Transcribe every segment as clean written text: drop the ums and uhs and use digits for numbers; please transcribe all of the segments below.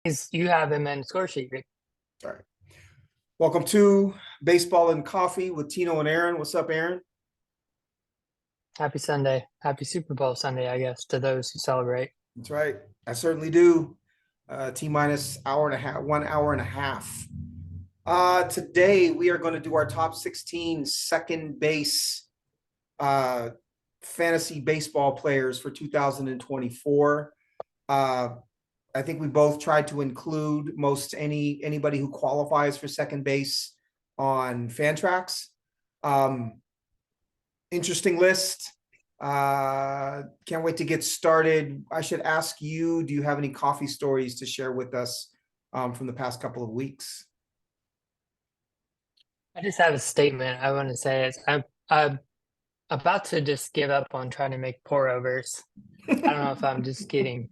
You have him in score sheet. All right. Welcome to Baseball and Coffee with Tino and Aaron. What's up, Aaron? Happy Sunday. Happy Super Bowl Sunday, I guess, to those who celebrate. That's right. I certainly do. T minus hour and a half, 1 hour and a half. Today we are going to do our top 16 second base uh, fantasy baseball players for 2024. Uh, I think we both tried to include anybody who qualifies for second base on Fantrax. Um, Interesting list. Can't wait to get started. I should ask you, do you have any coffee stories to share with us from the past couple of weeks? I just have a statement I want to say is I'm about to just give up on trying to make pour overs. I don't know if I'm just getting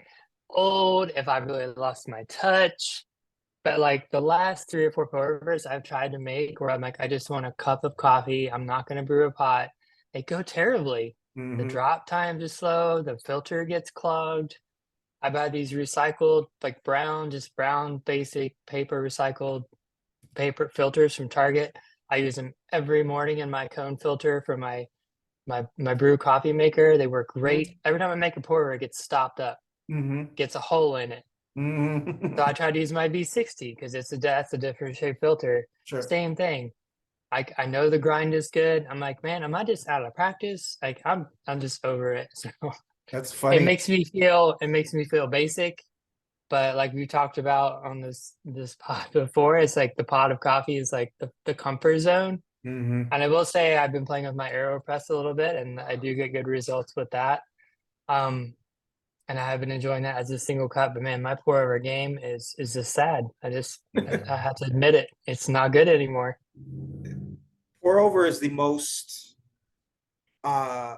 old, if I've really lost my touch, but like the last 3 or 4 pour overs I've tried to make where I'm like, I just want a cup of coffee. I'm not going to brew a pot. They go terribly. The Mm-hmm. drop time is slow. The filter gets clogged. I buy these recycled, like brown, just brown basic paper recycled paper filters from Target. I use them every morning in my cone filter for my brew coffee maker. They work great. Every time I make a pour, it gets stopped up, Mm-hmm. gets a hole in it. So Mm-hmm. I try to use my V60 because that's a different shape filter. Sure. Same thing. I know the grind is good. I'm like, man, am I just out of practice? Like I'm just over it. So That's it funny. makes me feel basic. But like we talked about on this pod before, it's like the pot of coffee is like the comfort zone. Mm-hmm. And I will say I've been playing with my AeroPress a little bit, and I do get good results with that. Um, and I have been enjoying that as a single cup. But man, my pour over game is just sad. I have to admit it. It's not good anymore. Pour over is the most uh,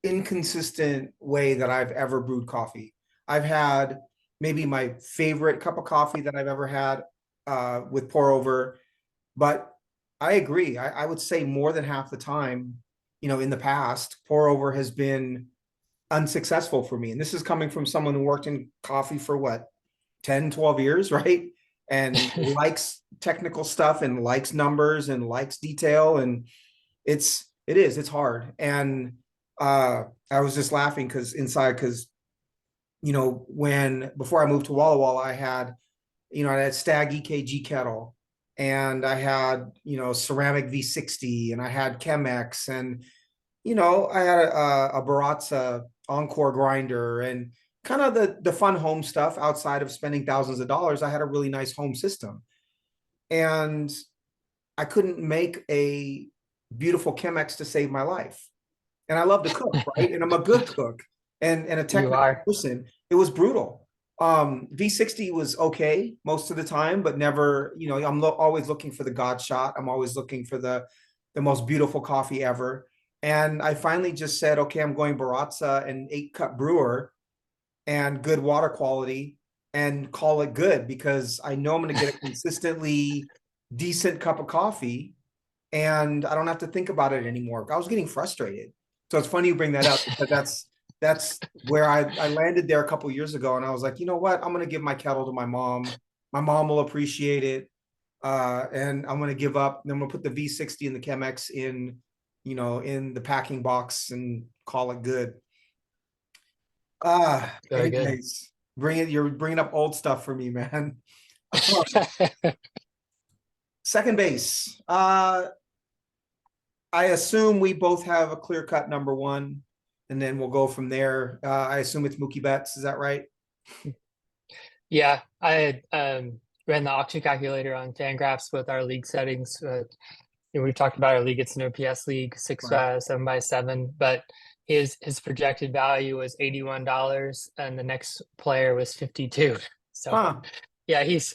inconsistent way that I've ever brewed coffee. I've had maybe my favorite cup of coffee that I've ever had with pour over, but I agree. I would say more than half the time, in the past, pour over has been unsuccessful for me. And this is coming from someone who worked in coffee for what, 10, 12 years, right? And likes technical stuff and likes numbers and likes detail. And it's hard. And I was just laughing because when before I moved to Walla Walla, I had Stag EKG kettle, and I had ceramic V60, and I had Chemex, and I had a Baratza Encore grinder, and kind of the fun home stuff outside of spending thousands of dollars. I had a really nice home system, and I couldn't make a beautiful Chemex to save my life. And I love to cook, right? And I'm a good cook and a You technical are. person. It was brutal. V60 was okay most of the time, but never, always looking for the God shot. I'm always looking for the most beautiful coffee ever. And I finally just said, okay, I'm going Baratza and 8 cup brewer and good water quality and call it good, because I know I'm going to get a consistently decent cup of coffee and I don't have to think about it anymore. I was getting frustrated. So it's funny you bring that up, because that's where I landed there a couple of years ago, and I was like, you know what? I'm gonna give my kettle to my mom. My mom will appreciate it. And I'm gonna give up. And I'm gonna put the V60 and the Chemex in the packing box and call it good. Very good. Anyways, you're bringing up old stuff for me, man. Second base. I assume we both have a clear cut number one, and then we'll go from there. I assume it's Mookie Betts. Is that right? Yeah, I had ran the auction calculator on Fangraphs with our league settings. We've talked about our league. It's an OPS league, six Right. 7x7, but his projected value was $81, and the next player was 52. So Huh. yeah, he's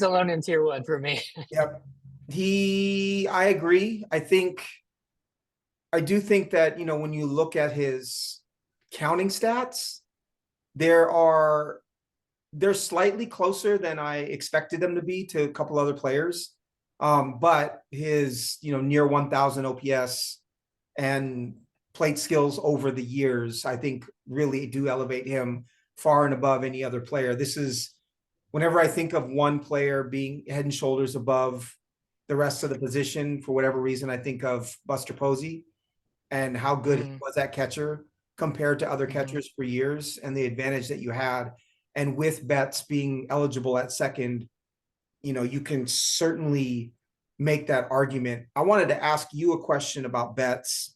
alone in tier one for me. Yep. I agree. I do think that, when you look at his counting stats, there are they're slightly closer than I expected them to be to a couple other players. But his, near 1,000 OPS and plate skills over the years, I think really do elevate him far and above any other player. This is whenever I think of one player being head and shoulders above the rest of the position, for whatever reason, I think of Buster Posey and how good he Mm, was at catcher compared to other hmm. catchers for years and the advantage that you had. And with Betts being eligible at second, you can certainly make that argument. I wanted to ask you a question about Betts,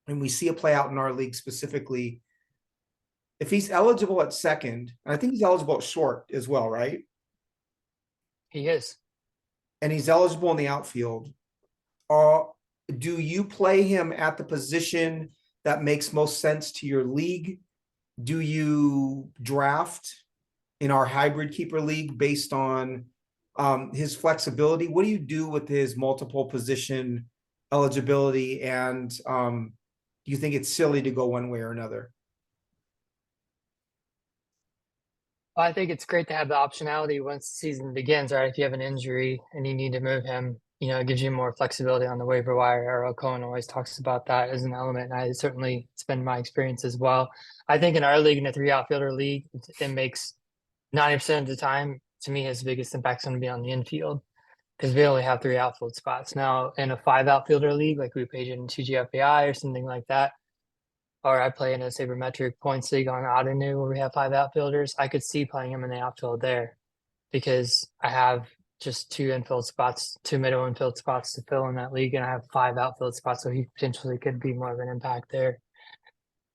and we see it play out in our league specifically. If he's eligible at second, and I think he's eligible at short as well, right? He is. And he's eligible in the outfield. Uh, do you play him at the position that makes most sense to your league? Do you draft in our hybrid keeper league based on his flexibility? What do you do with his multiple position eligibility? And do you think it's silly to go one way or another? Well, I think it's great to have the optionality once the season begins, right? If you have an injury and you need to move him, it gives you more flexibility on the waiver wire. Errol Cohen always talks about that as an element. And it's been my experience as well. I think in our league, in a three outfielder league, it makes 90% of the time, to me, his biggest impact is going to be on the infield because we only have three outfield spots. Now, in a five outfielder league, like we played in 2GFAI or something like that, or I play in a sabermetric points league on Ottoneu where we have five outfielders, I could see playing him in the outfield there because I have just two infield spots, two middle infield spots to fill in that league, and I have five outfield spots, so he potentially could be more of an impact there.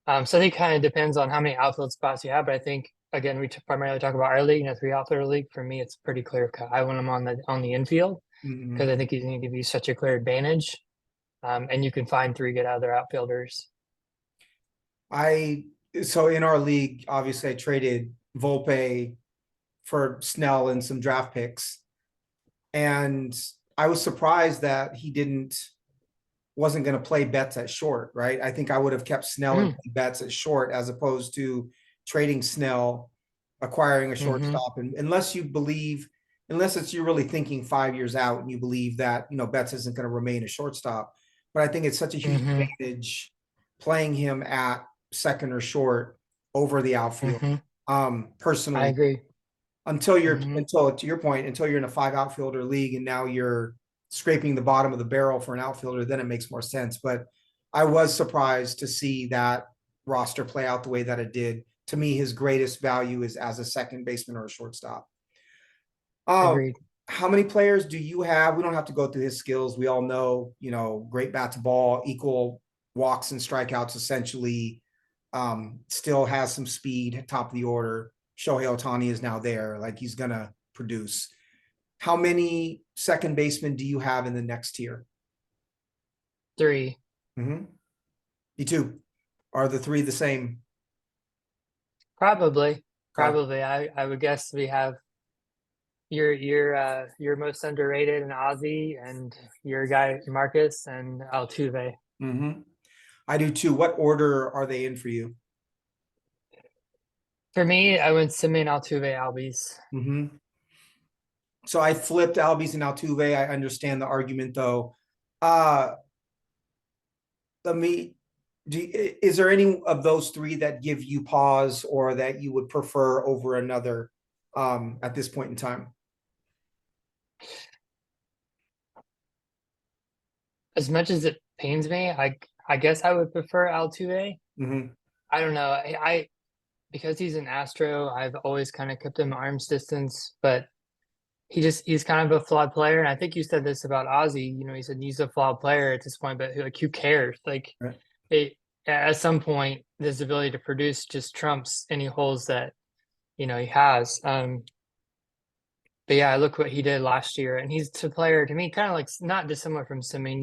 So I think it kind of depends on how many outfield spots you have, but I think again we primarily talk about our league, in a three outfielder league. For me, it's pretty clear cut. I want him on the infield because Mhm. I think he's going to give you such a clear advantage, and you can find three good other outfielders. I so in our league, obviously, I traded Volpe for Snell and some draft picks, and I was surprised that he wasn't going to play Betts at short, right? I think I would have kept Snell and Mm, Betts at short as opposed to trading Snell, acquiring a hmm. shortstop. And unless it's you're really thinking 5 years out and you believe that, Betts isn't going to remain a shortstop. But I think it's such a huge Hmm. advantage playing him at second or short over the outfield. Hmm. I Personally, agree. Hmm. until to your point, until you're in a five outfielder league and now you're scraping the bottom of the barrel for an outfielder, then it makes more sense. But I was surprised to see that roster play out the way that it did. To me, his greatest value is as a second baseman or a shortstop. Um, Agreed. how many players do you have? We don't have to go through his skills. We all know, great bat to ball, equal walks and strikeouts, essentially. Still has some speed, top of the order. Shohei Ohtani is now there. Like he's gonna produce. How many second basemen do you have in the next tier? Three. Mm-hmm. You too. Are the three the same? Probably. Okay. Probably. I would guess we have your most underrated and Ozzy and your guy Marcus and Altuve. Mm-hmm. I do too. What order are they in for you? For me, I went Simeon Altuve Albies. Mm-hmm. So I flipped Albies and Altuve. I understand the argument though. Uh let me is there any of those three that give you pause or that you would prefer over another at this point in time? As much as it pains me, I guess I would prefer Altuve. Mm-hmm. I don't know. I because he's an Astro, I've always kind of kept him arm's distance, but he's kind of a flawed player. And I think you said this about Ozzy. He said he's a flawed player at this point, but like who cares? Like Right. it at some point, his ability to produce just trumps any holes that he has. But yeah, look what he did last year, and he's a player to me, kind of like not dissimilar from Simeon.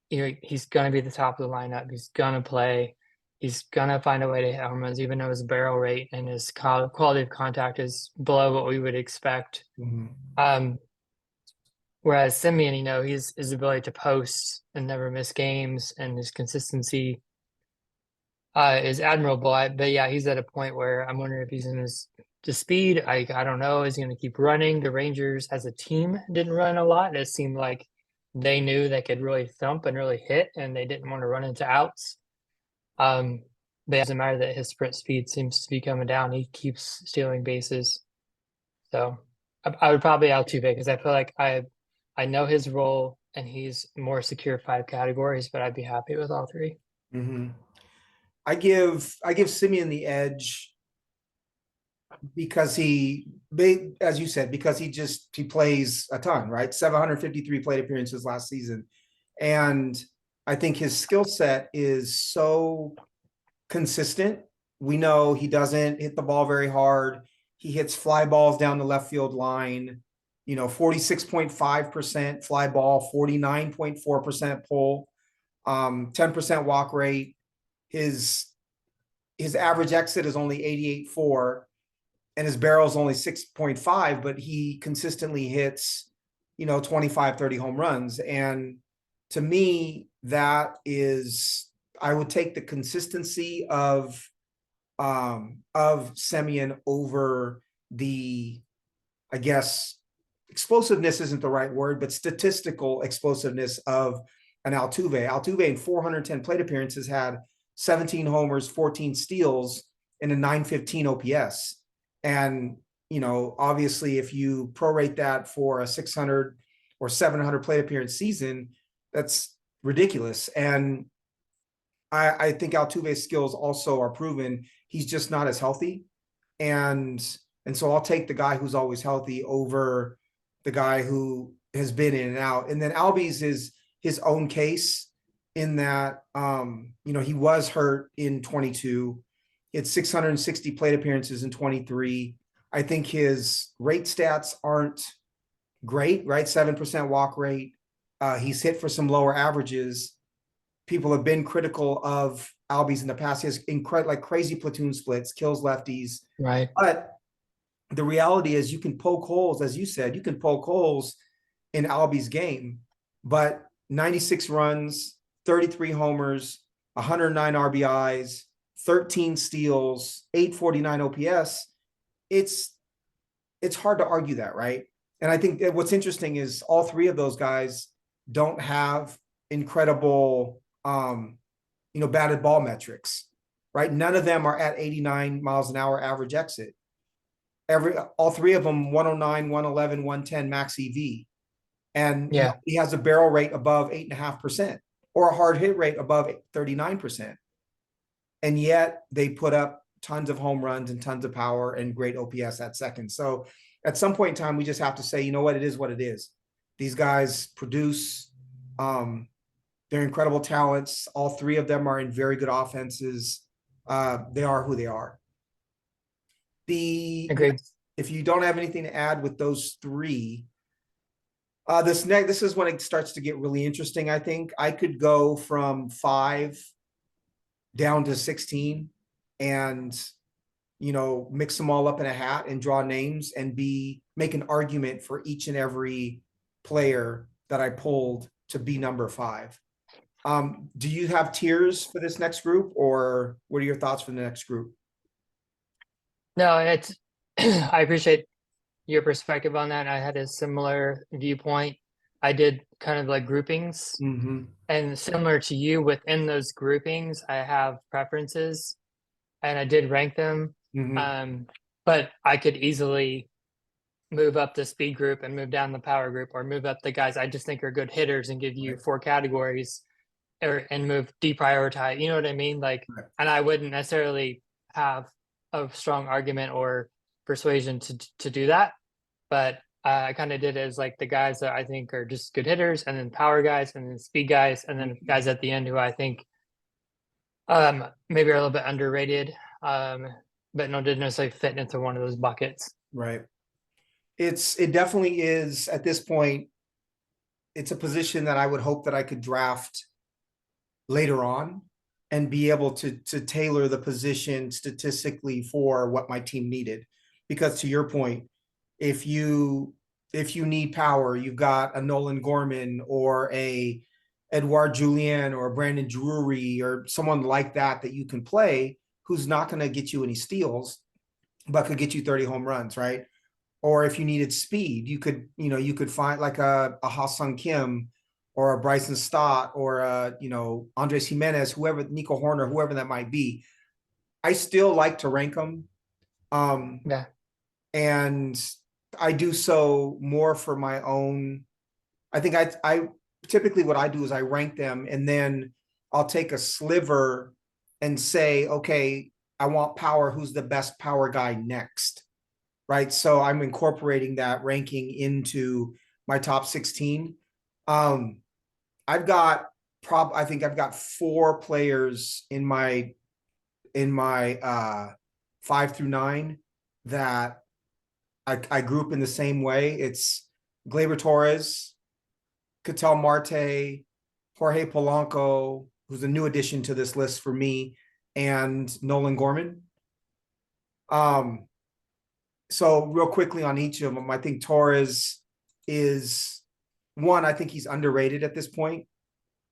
He's gonna be the top of the lineup. He's gonna play. He's gonna find a way to hit home runs, even though his barrel rate and his quality of contact is below what we would expect. Mm-hmm. Um, Whereas Simeon, his ability to post and never miss games and his consistency is admirable. But yeah, he's at a point where I'm wondering if he's in his speed. I don't know. Is he going to keep running? The Rangers as a team didn't run a lot. It seemed like they knew they could really thump and really hit, and they didn't want to run into outs. But it doesn't matter that his sprint speed seems to be coming down. He keeps stealing bases. So I would probably Altuve because I feel like I know his role and he's more secure five categories, but I'd be happy with all three. Mhm. I give Simeon the edge because as you said, because he plays a ton, right? 753 plate appearances last season. And I think his skill set is so consistent. We know he doesn't hit the ball very hard. He hits fly balls down the left field line, 46.5% fly ball, 49.4% pull, 10% walk rate. His his average exit is only 88.4 and his barrel is only 6.5, but he consistently hits, 25, 30 home runs. And to me, that is, I would take the consistency of Semien over the, I guess, explosiveness isn't the right word, but statistical explosiveness of an Altuve. Altuve in 410 plate appearances had 17 homers, 14 steals, and a 915 OPS. And, obviously, if you prorate that for a 600 or 700 plate appearance season, that's ridiculous. And I think Altuve's skills also are proven. He's just not as healthy. And so I'll take the guy who's always healthy over the guy who has been in and out. And then Albies is his own case in that he was hurt in 22. He had 660 plate appearances in 23. I think his rate stats aren't great, right? 7% walk rate. He's hit for some lower averages. People have been critical of Albies in the past. He has like crazy platoon splits, kills lefties. Right. But the reality is you can poke holes, as you said, you can poke holes in Albies game, but 96 runs, 33 homers, 109 RBIs, 13 steals, 849 OPS. It's hard to argue that, right? And I think that what's interesting is all three of those guys don't have incredible batted ball metrics, right? None of them are at 89 miles an hour average exit. All three of them 109, 111, 110 max EV. And Yeah. he has a barrel rate above 8.5% or a hard hit rate above 39%. And yet they put up tons of home runs and tons of power and great OPS at second. So at some point in time, we just have to say, you know what, it is what it is. These guys produce. They're incredible talents. All three of them are in very good offenses. They are who they are. Agreed. If you don't have anything to add with those three, this is when it starts to get really interesting. I think I could go from 5 down to 16 and mix them all up in a hat and draw names and make an argument for each and every player that I pulled to be number 5. Do you have tiers for this next group, or what are your thoughts for the next group? No, it's I appreciate your perspective on that. I had a similar viewpoint. I did kind of like groupings, Mm-hmm. and similar to you, within those groupings, I have preferences, and I did rank them. Mm-hmm. But I could easily move up the speed group and move down the power group, or move up the guys I just think are good hitters and give you Right. 4 categories, and move deprioritize. You know what I mean? Like, Right. and I wouldn't necessarily have a strong argument or persuasion to do that, but I kind of did it as like the guys that I think are just good hitters, and then power guys, and then speed guys, and then guys at the end who I think maybe are a little bit underrated, but no, didn't necessarily fit into one of those buckets. Right. It definitely is at this point. It's a position that I would hope that I could draft later on and be able to tailor the position statistically for what my team needed. Because to your point, if you need power, you've got a Nolan Gorman or a Edouard Julien or a Brandon Drury or someone like that you can play, who's not going to get you any steals, but could get you 30 home runs, right? Or if you needed speed, you could find like a Ha-Seong Kim or a Bryson Stott or Andres Jimenez, whoever, Nico Horner, whoever that might be. I still like to rank them. Yeah. And I do so more for my own. I think I typically what I do is I rank them and then I'll take a sliver and say, okay, I want power. Who's the best power guy next? Right. So I'm incorporating that ranking into my top 16. Um, I've got I think I've got 4 players in my 5 through 9 that I group in the same way. It's Gleyber Torres, Ketel Marte, Jorge Polanco, who's a new addition to this list for me, and Nolan Gorman. So real quickly on each of them, I think Torres is one. I think he's underrated at this point.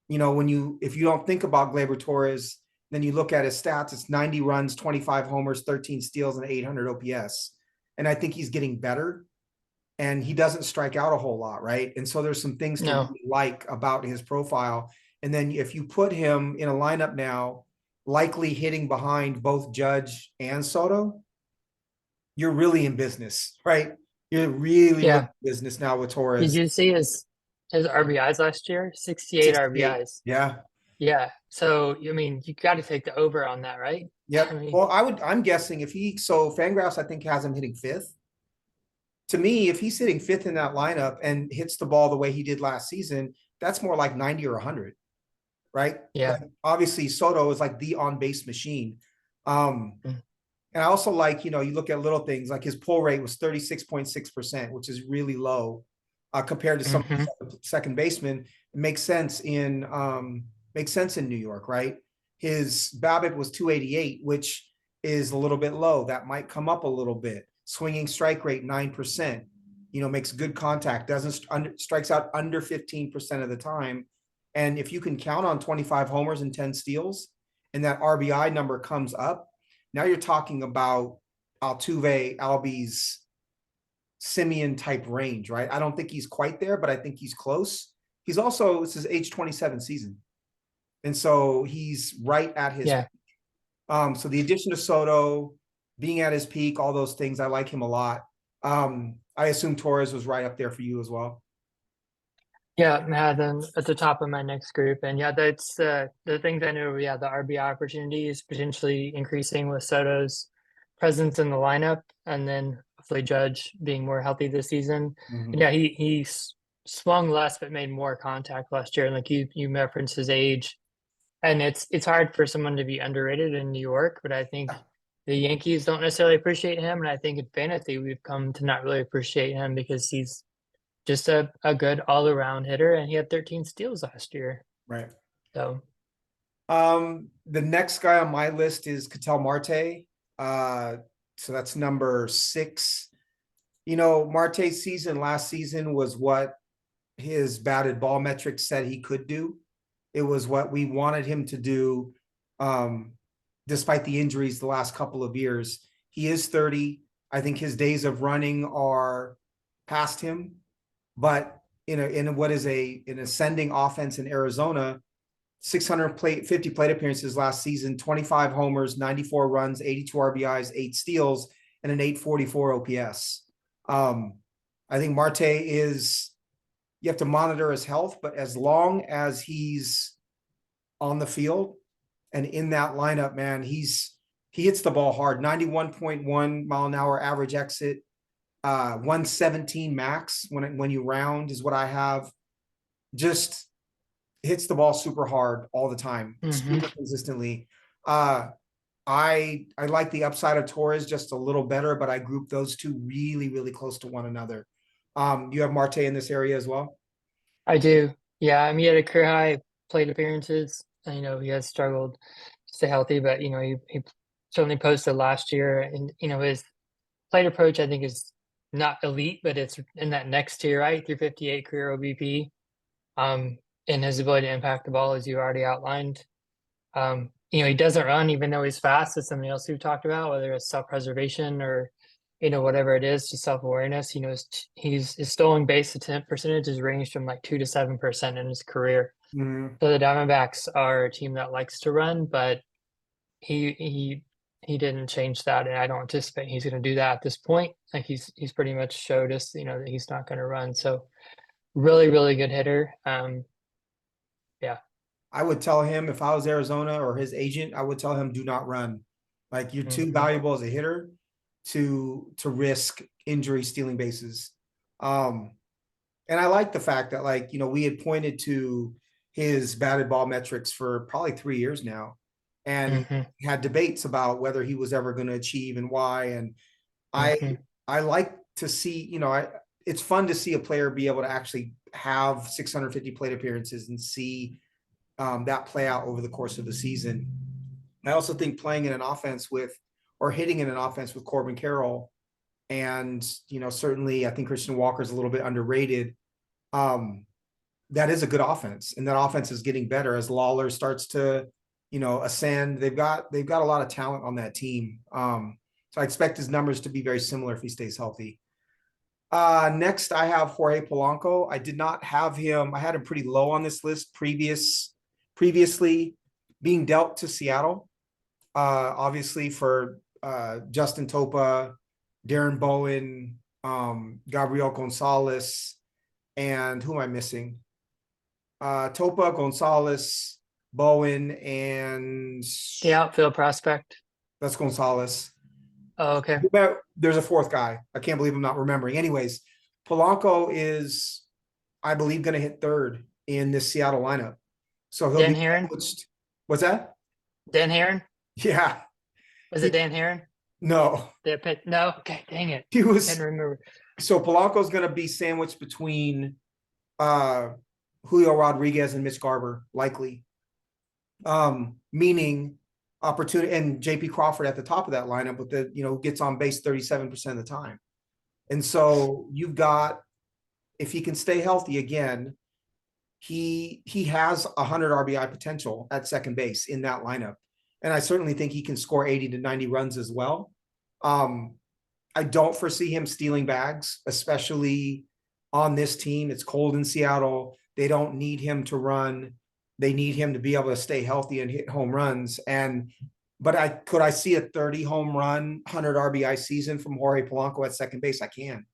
You know, if you don't think about Gleyber Torres, then you look at his stats. It's 90 runs, 25 homers, 13 steals, and 800 OPS. And I think he's getting better. And he doesn't strike out a whole lot, right? And so there's some things to really like about his profile. And then if you put him in a lineup now, likely hitting behind both Judge and Soto, you're really in business, right? You're really in business now with Torres. Did you see his RBIs last year? 68 RBIs. Yeah. Yeah. So, I mean, you got to take the over on that, right? Yep. I mean, Well, I'm guessing so Fangraphs, I think, has him hitting 5th. To me, if he's hitting 5th in that lineup and hits the ball the way he did last season, that's more like 90 or 100, right? yeah. Like, obviously, Soto is like the on-base machine. And I also like, you look at little things like his pull rate was 36.6%, which is really low compared to some second basemen. It makes sense in New York, right? His BABIP was 288, which is a little bit low. That might come up a little bit. Swinging strike rate 9%. Makes good contact. Strikes out under 15% of the time. And if you can count on 25 homers and 10 steals, and that RBI number comes up, now you're talking about Altuve, Albies, Simeon type range, right? I don't think he's quite there, but I think he's close. He's also, it's his age 27 season. And so he's right at his peak. So the addition of Soto, being at his peak, all those things, I like him a lot. I assume Torres was right up there for you as well. Yeah, then at the top of my next group. And yeah, that's the things I know. Yeah, the RBI opportunities potentially increasing with Soto's presence in the lineup, and then hopefully Judge being more healthy this season. And yeah, he swung less but made more contact last year. And like you referenced his age, and it's hard for someone to be underrated in New York, but I think the Yankees don't necessarily appreciate him, and I think in fantasy we've come to not really appreciate him because he's just a good all-around hitter, and he had 13 steals last year. Right. So the next guy on my list is Ketel Marte. So that's number 6. Marte's season last season was what his batted ball metrics said he could do. It was what we wanted him to do, despite the injuries the last couple of years. He is 30. I think his days of running are past him. But in what is an ascending offense in Arizona, 650 plate appearances last season, 25 homers, 94 runs, 82 RBIs, 8 steals, and an 844 OPS. I think Marte you have to monitor his health, but as long as he's on the field and in that lineup, man, he hits the ball hard. 91.1 mile an hour average exit. 117 max when you round is what I have. Just hits the ball super hard all the time, super consistently. I like the upside of Torres just a little better, but I group those two really, really close to one another. You have Marte in this area as well? I do. Yeah, I mean, he had a career high plate appearances. He has struggled to stay healthy, but he certainly posted last year, and his plate approach I think is not elite, but it's in that next tier, right? 358 career OBP. And his ability to impact the ball, as you already outlined. He doesn't run, even though he's fast, as something else we've talked about, whether it's self-preservation or, whatever it is, just self-awareness. His stolen base attempt percentage has ranged from like 2 to 7% in his career. So the Diamondbacks are a team that likes to run, but he he didn't change that, and I don't anticipate he's going to do that at this point. Like he's pretty much showed us, that he's not going to run. So really, really good hitter. Yeah. I would tell him if I was Arizona or his agent, I would tell him do not run. Like you're too Hmm. valuable as a hitter to risk injury stealing bases. Um, and I like the fact that we had pointed to his batted ball metrics for probably 3 years now, and Hmm. had debates about whether he was ever going to achieve and why. And I Hmm. I like to see, it's fun to see a player be able to actually have 650 plate appearances and see that play out over the course of the season. I also think playing in an offense with or hitting in an offense with Corbin Carroll, and certainly I think Christian Walker is a little bit underrated. Um, that is a good offense, and that offense is getting better as Lawler starts to ascend. They've got a lot of talent on that team. So I expect his numbers to be very similar if he stays healthy. Next, I have Jorge Polanco. I did not have him. I had him pretty low on this list previously being dealt to Seattle. Obviously for Justin Topa, Darren Bowen, Gabriel Gonzalez, and who am I missing? Topa, Gonzalez, Bowen, and The outfield prospect. that's Gonzalez. Oh, okay. There's a fourth guy. I can't believe I'm not remembering. Anyways, Polanco is, I believe, going to hit third in this Seattle lineup. So he'll Dan be Heron. sandwiched. What's that? Dan Heron. Yeah. Was He, it Dan Heron? no, The pit? No. Okay. Dang it. he Can't was. remember. So Polanco's going to be sandwiched between uh, Julio Rodriguez and Mitch Garver, likely. Meaning opportunity, and JP Crawford at the top of that lineup with gets on base 37% of the time. And so you've got, if he can stay healthy again, he has 100 RBI potential at second base in that lineup. And I certainly think he can score 80 to 90 runs as well. Um, I don't foresee him stealing bags, especially on this team. It's cold in Seattle. They don't need him to run. They need him to be able to stay healthy and hit home runs. But I see a 30 home run, 100 RBI season from Jorge Polanco at second base? I can.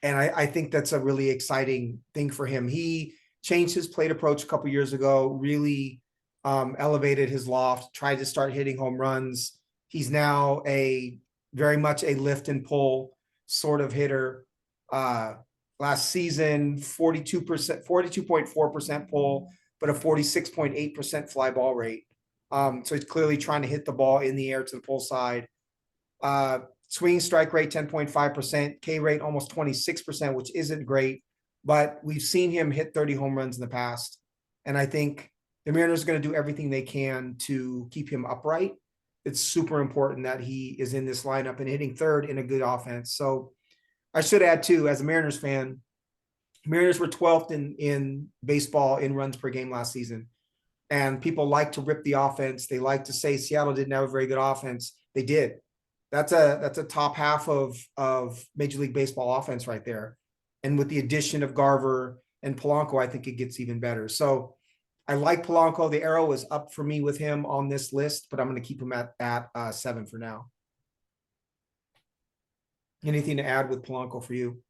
And I think that's a really exciting thing for him. He changed his plate approach a couple years ago, really elevated his loft, tried to start hitting home runs. He's now very much a lift and pull sort of hitter. Last season, 42%, 42.4% pull, but a 46.8% fly ball rate. So he's clearly trying to hit the ball in the air to the pull side. Swinging strike rate 10.5%, K rate almost 26%, which isn't great, but we've seen him hit 30 home runs in the past. And I think the Mariners are going to do everything they can to keep him upright. It's super important that he is in this lineup and hitting third in a good offense. So I should add too, as a Mariners fan, Mariners were 12th in baseball in runs per game last season. And people like to rip the offense. They like to say Seattle didn't have a very good offense. They did. That's a top half of Major League Baseball offense right there. And with the addition of Garver and Polanco, I think it gets even better. So I like Polanco. The arrow is up for me with him on this list, but I'm going to keep him at 7 for now. Anything to add with Polanco for you?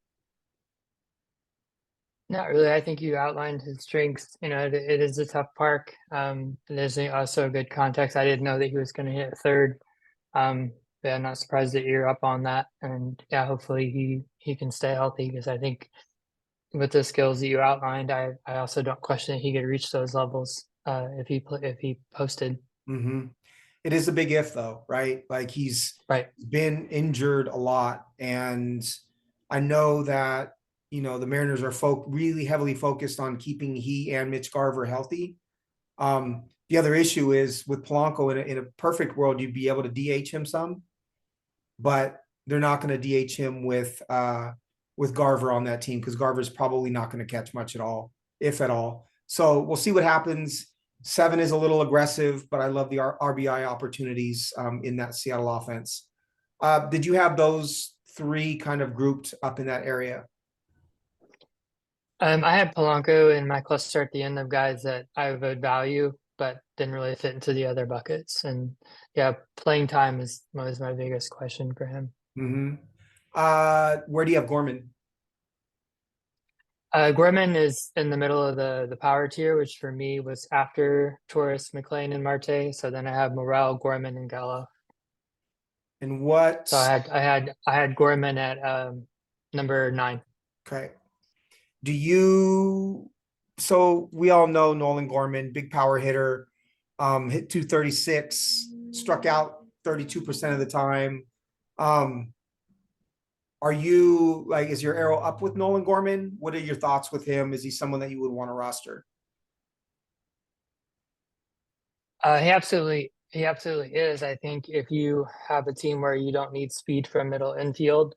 Not really. I think you outlined his strengths. It is a tough park. There's also a good context. I didn't know that he was going to hit third. Yeah, I'm not surprised that you're up on that. And yeah, hopefully he can stay healthy, because I think with the skills that you outlined, I also don't question that he could reach those levels if he posted. Mm-hmm. It is a big if though, right? Like he's Right. been injured a lot, and I know that the Mariners are really heavily focused on keeping he and Mitch Garver healthy. The other issue is with Polanco, in a perfect world, you'd be able to DH him some, but they're not going to DH him with Garver on that team, because Garver's probably not going to catch much at all, if at all. So we'll see what happens. 7 is a little aggressive, but I love the RBI opportunities in that Seattle offense. Did you have those 3 kind of grouped up in that area? I had Polanco in my cluster at the end of guys that I would value. but didn't really fit into the other buckets. And yeah, playing time is was my biggest question for him. Mm-hmm. Where do you have Gorman? Gorman is in the middle of the power tier, which for me was after Torres, McLean, and Marte. So then I have Morel, Gorman, and Gallo. And what? So I had Gorman at number 9. Okay. Do you? So we all know Nolan Gorman, big power hitter, hit 236, struck out 32% of the time. Um, are you like, is your arrow up with Nolan Gorman? What are your thoughts with him? Is he someone that you would want to roster? He absolutely is. I think if you have a team where you don't need speed from middle infield,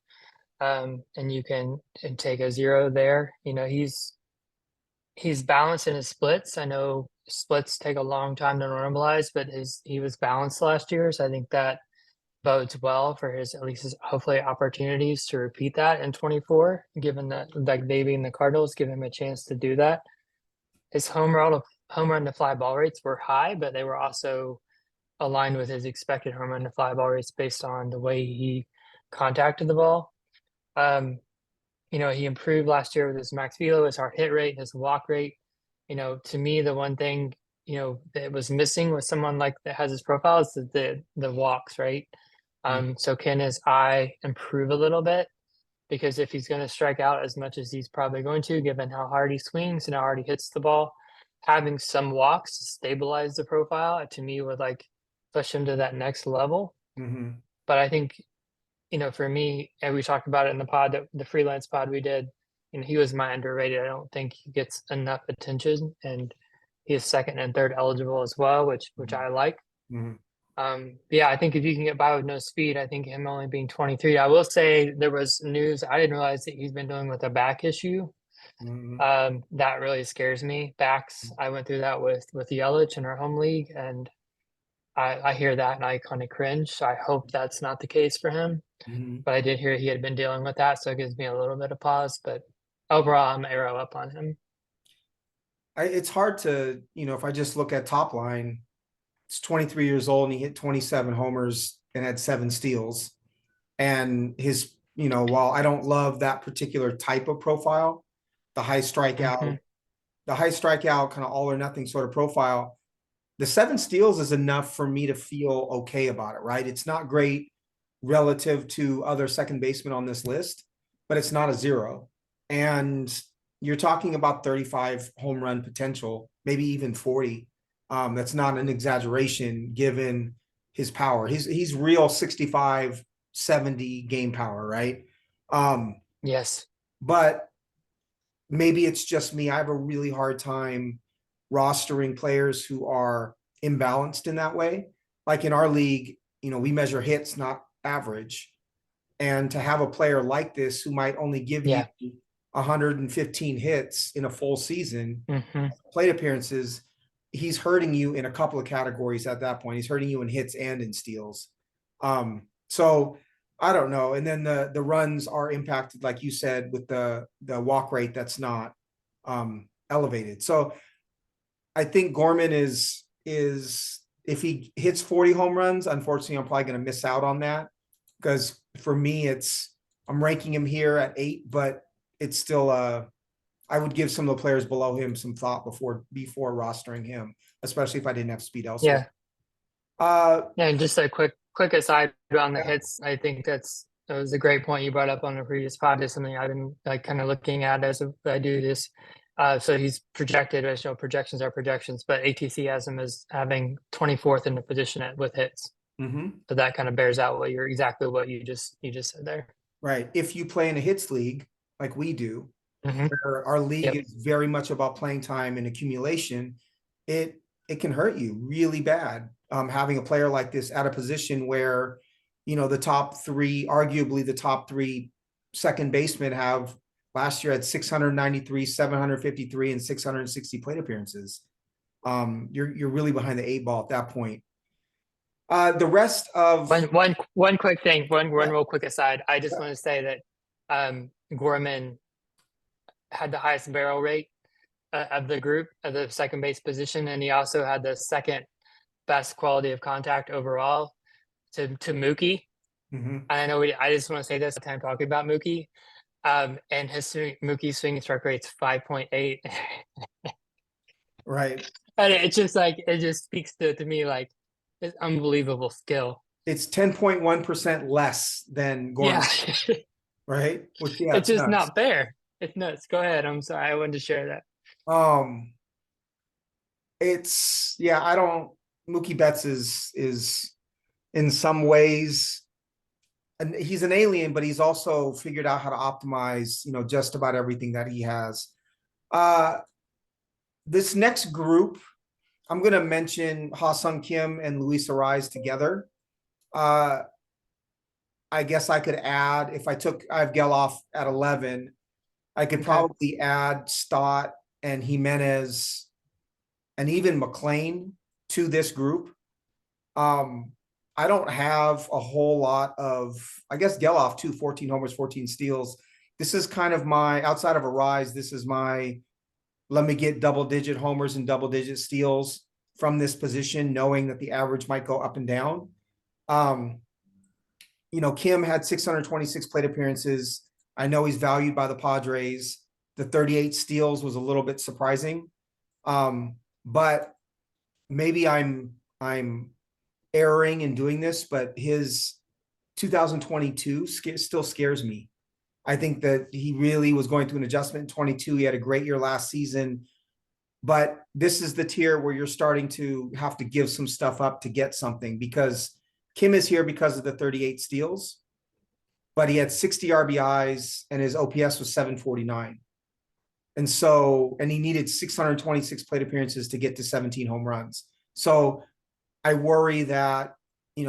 and you can and take a 0 there, he's balanced in his splits. I know splits take a long time to normalize, but he was balanced last year, so I think that bodes well for his at least his hopefully opportunities to repeat that in 24, given that like they being the Cardinals give him a chance to do that. His home run to fly ball rates were high, but they were also aligned with his expected home run to fly ball rates based on the way he contacted the ball. Um, he improved last year with his max velo, his hard hit rate, his walk rate. To me, the one thing, that was missing with someone like that has his profile is the walks, right? So can his eye improve a little bit? Because if he's going to strike out as much as he's probably going to, given how hard he swings and how hard he hits the ball, having some walks to stabilize the profile to me would like push him to that next level. Mm-hmm. But I think, for me, and we talked about it in the pod, that the freelance pod we did, he was my underrated. I don't think he gets enough attention, and he is second and third eligible as well, which I like. Mm-hmm. Yeah, I think if you can get by with no speed, I think him only being 23. I will say there was news. I didn't realize that he's been dealing with a back issue. Mm-hmm. That really scares me. Backs. I went through that with Yelich in our home league, and I hear that and I kind of cringe. So I hope that's not the case for him. Mm-hmm. But I did hear he had been dealing with that, so it gives me a little bit of pause. But overall, I'm arrow up on him. It's hard to, if I just look at top line, it's 23 years old and he hit 27 homers and had 7 steals. And his, while I don't love that particular type of profile, the high strikeout, Mm-hmm. kind of all or nothing sort of profile, the 7 steals is enough for me to feel okay about it, right? It's not great relative to other second basemen on this list, but it's not a 0. And you're talking about 35 home run potential, maybe even 40. That's not an exaggeration given his power. He's real 65, 70 game power, right? Yes. But maybe it's just me. I have a really hard time rostering players who are imbalanced in that way. Like in our league, we measure hits, not average. And to have a player like this who might only give Yeah. you 115 hits in a full season, Mm-hmm. plate appearances, he's hurting you in a couple of categories at that point. He's hurting you in hits and in steals. So I don't know. And then the runs are impacted, like you said, with the walk rate that's not elevated. So I think Gorman is if he hits 40 home runs, unfortunately, I'm probably going to miss out on that because for me, I'm ranking him here at 8, but it's still I would give some of the players below him some thought before rostering him, especially if I didn't have speed elsewhere. Yeah. And just a quick aside on the hits, I think that was a great point you brought up on the previous pod. Is something I've been like kind of looking at as I do this. So he's projected, as projections are projections, but ATC has him as having 24th in the position with hits. Mm-hmm. So that kind of bears out exactly what you just said there. Right. If you play in a hits league like we do, mm-hmm. where our league is very much about playing time and accumulation, it can hurt you really bad. Having a player like this at a position where, the top 3, arguably the top 3 second basemen have last year had 693, 753, and 660 plate appearances. You're really behind the 8 ball at that point. The rest of one quick thing, one real quick aside. I just want to say that Gorman had the highest barrel rate of the group at the second base position, and he also had the second best quality of contact overall to Mookie. Mhm. I know I just want to say this time talking about Mookie. And Mookie's swinging strike rate's 5.8. Right. And it's just like it just speaks to me like it's unbelievable skill. It's 10.1% less than Yeah. Gorman, right? Which, yeah, It's it's just nuts. not fair. It's nuts. Go ahead. I'm sorry. I wanted to share that. Um, it's yeah, I don't Mookie Betts is in some ways, and he's an alien, but he's also figured out how to optimize, just about everything that he has. Uh this next group, I'm going to mention Ha-Sung Kim and Luis Ariz together. Uh, I guess I could add, if I have Geloff at 11, I could Okay. probably add Stott and Jimenez and even McLain to this group. I don't have a whole lot of, I guess Geloff too, 14 homers, 14 steals. This is kind of my, outside of Ariz, this is my, let me get double digit homers and double digit steals from this position, knowing that the average might go up and down. Um, Kim had 626 plate appearances. I know he's valued by the Padres. The 38 steals was a little bit surprising. But maybe I'm erring in doing this, but his 2022 still scares me. I think that he really was going through an adjustment in 22. He had a great year last season, but this is the tier where you're starting to have to give some stuff up to get something, because Kim is here because of the 38 steals, but he had 60 RBIs and his OPS was 749. And he needed 626 plate appearances to get to 17 home runs. So I worry that,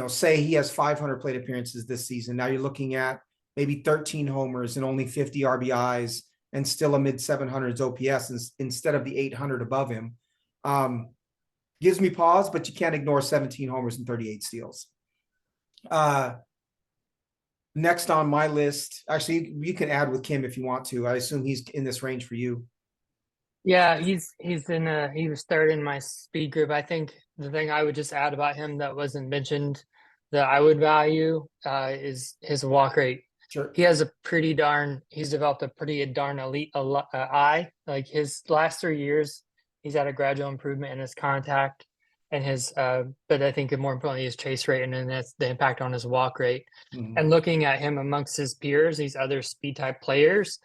say he has 500 plate appearances this season. Now you're looking at maybe 13 homers and only 50 RBIs and still a mid 700s OPS instead of the 800 above him. Gives me pause, but you can't ignore 17 homers and 38 steals. Next on my list, actually, you can add with Kim if you want to. I assume he's in this range for you. Yeah, he was third in my speed group. I think the thing I would just add about him that wasn't mentioned that I would value is his walk rate. Sure. He's developed a pretty darn elite eye. Like his last 3 years, he's had a gradual improvement in his contact and but I think more importantly, his chase rate, and then that's the impact on his walk rate. Mhm. And looking at him amongst his peers, these other speed type players,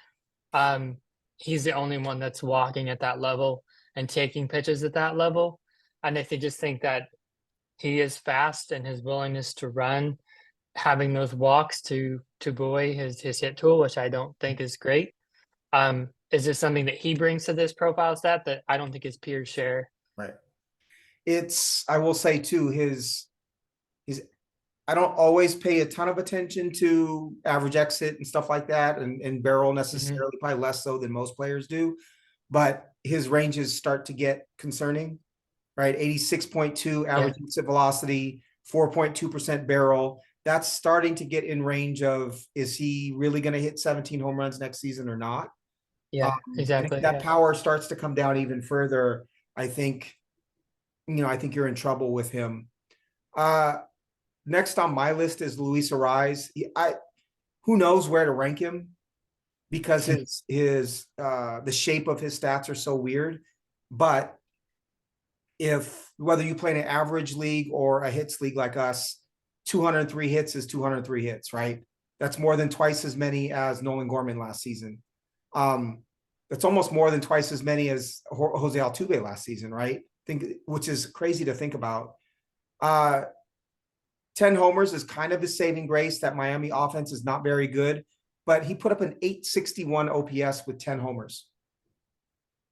um, he's the only one that's walking at that level and taking pitches at that level. And if you just think that he is fast and his willingness to run, having those walks to buoy his hit tool, which I don't think is great. Is this something that he brings to this profile stat that I don't think his peers share? Right. I will say too, I don't always pay a ton of attention to average exit and stuff like that, and barrel necessarily, probably less so than most players do, but his ranges start to get concerning, right? 86.2 average exit velocity, 4.2% barrel. That's starting to get in range of, is he really going to hit 17 home runs next season or not? Yeah, And if exactly. that power starts to come down even further, I think you're in trouble with him. Next on my list is Luis Ariz. Who knows where to rank him, because the shape of his stats are so weird. But whether you play in an average league or a hits league like us, 203 hits is 203 hits, right? That's more than twice as many as Nolan Gorman last season. That's almost more than twice as many as Jose Altuve last season, right? Which is crazy to think about. 10 homers is kind of his saving grace. That Miami offense is not very good, but he put up an 861 OPS with 10 homers,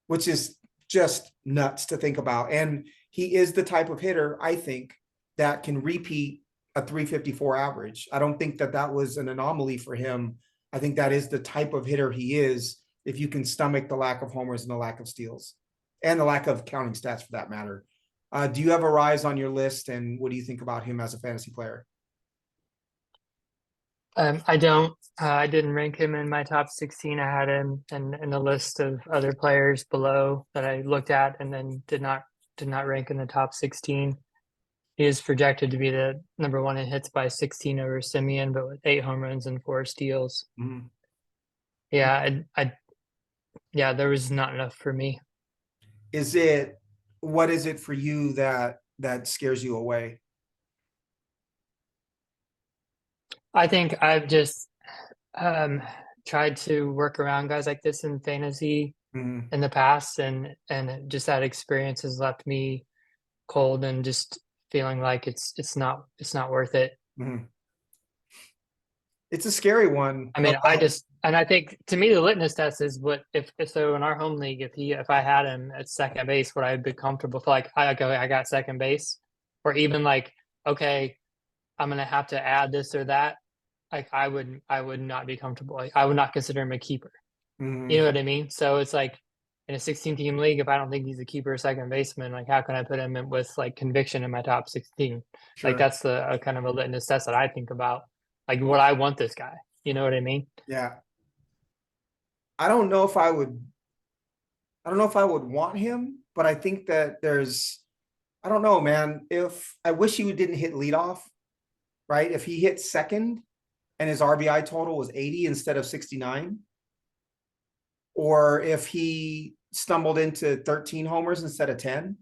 which is just nuts to think about. And he is the type of hitter, I think, that can repeat a 354 average. I don't think that was an anomaly for him. I think that is the type of hitter he is, if you can stomach the lack of homers and the lack of steals and the lack of counting stats for that matter. Do you have Ariz on your list, and what do you think about him as a fantasy player? I don't. I didn't rank him in my top 16. I had him in a list of other players below that I looked at, and then did not rank in the top 16. He is projected to be the number one in hits by 16 over Simeon, but with 8 home runs and 4 steals. Mhm. Yeah, yeah, there was not enough for me. What is it for you that scares you away? I think I've just um, tried to work around guys like this in fantasy Mhm. in the past, and just that experience has left me cold and just feeling like it's not worth it. Mhm. It's a scary one I mean, about. I think to me the litmus test is what if so in our home league, if I had him at second base, would I be comfortable for like I got second base, or even like, okay, I'm gonna have to add this or that. Like I would not be comfortable. Like, I would not consider him a keeper. You know Mhm. what I mean? So it's like in a 16 team league, if I don't think he's a keeper or second baseman, like how can I put him in with like conviction in my top 16? Like Sure. that's the a kind of a litmus test that I think about. Like, would I want this guy? You know what I mean? Yeah. I don't know if I would. I don't know if I would want him, but I think that there's. I don't know, man. If I wish he didn't hit leadoff, right? If he hit second and his RBI total was 80 instead of 69, or if he stumbled into 13 homers instead of 10,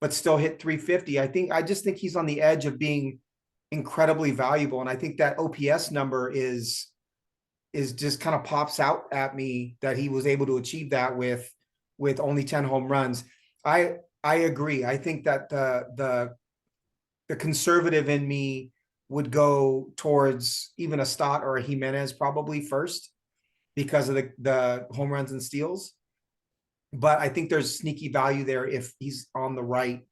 but still hit 350. I just think he's on the edge of being incredibly valuable. And I think that OPS number is just kind of pops out at me that he was able to achieve that with only 10 home runs. I agree. I think that the conservative in me would go towards even a Stott or a Jimenez probably first because of the home runs and steals. But I think there's sneaky value there if he's on the right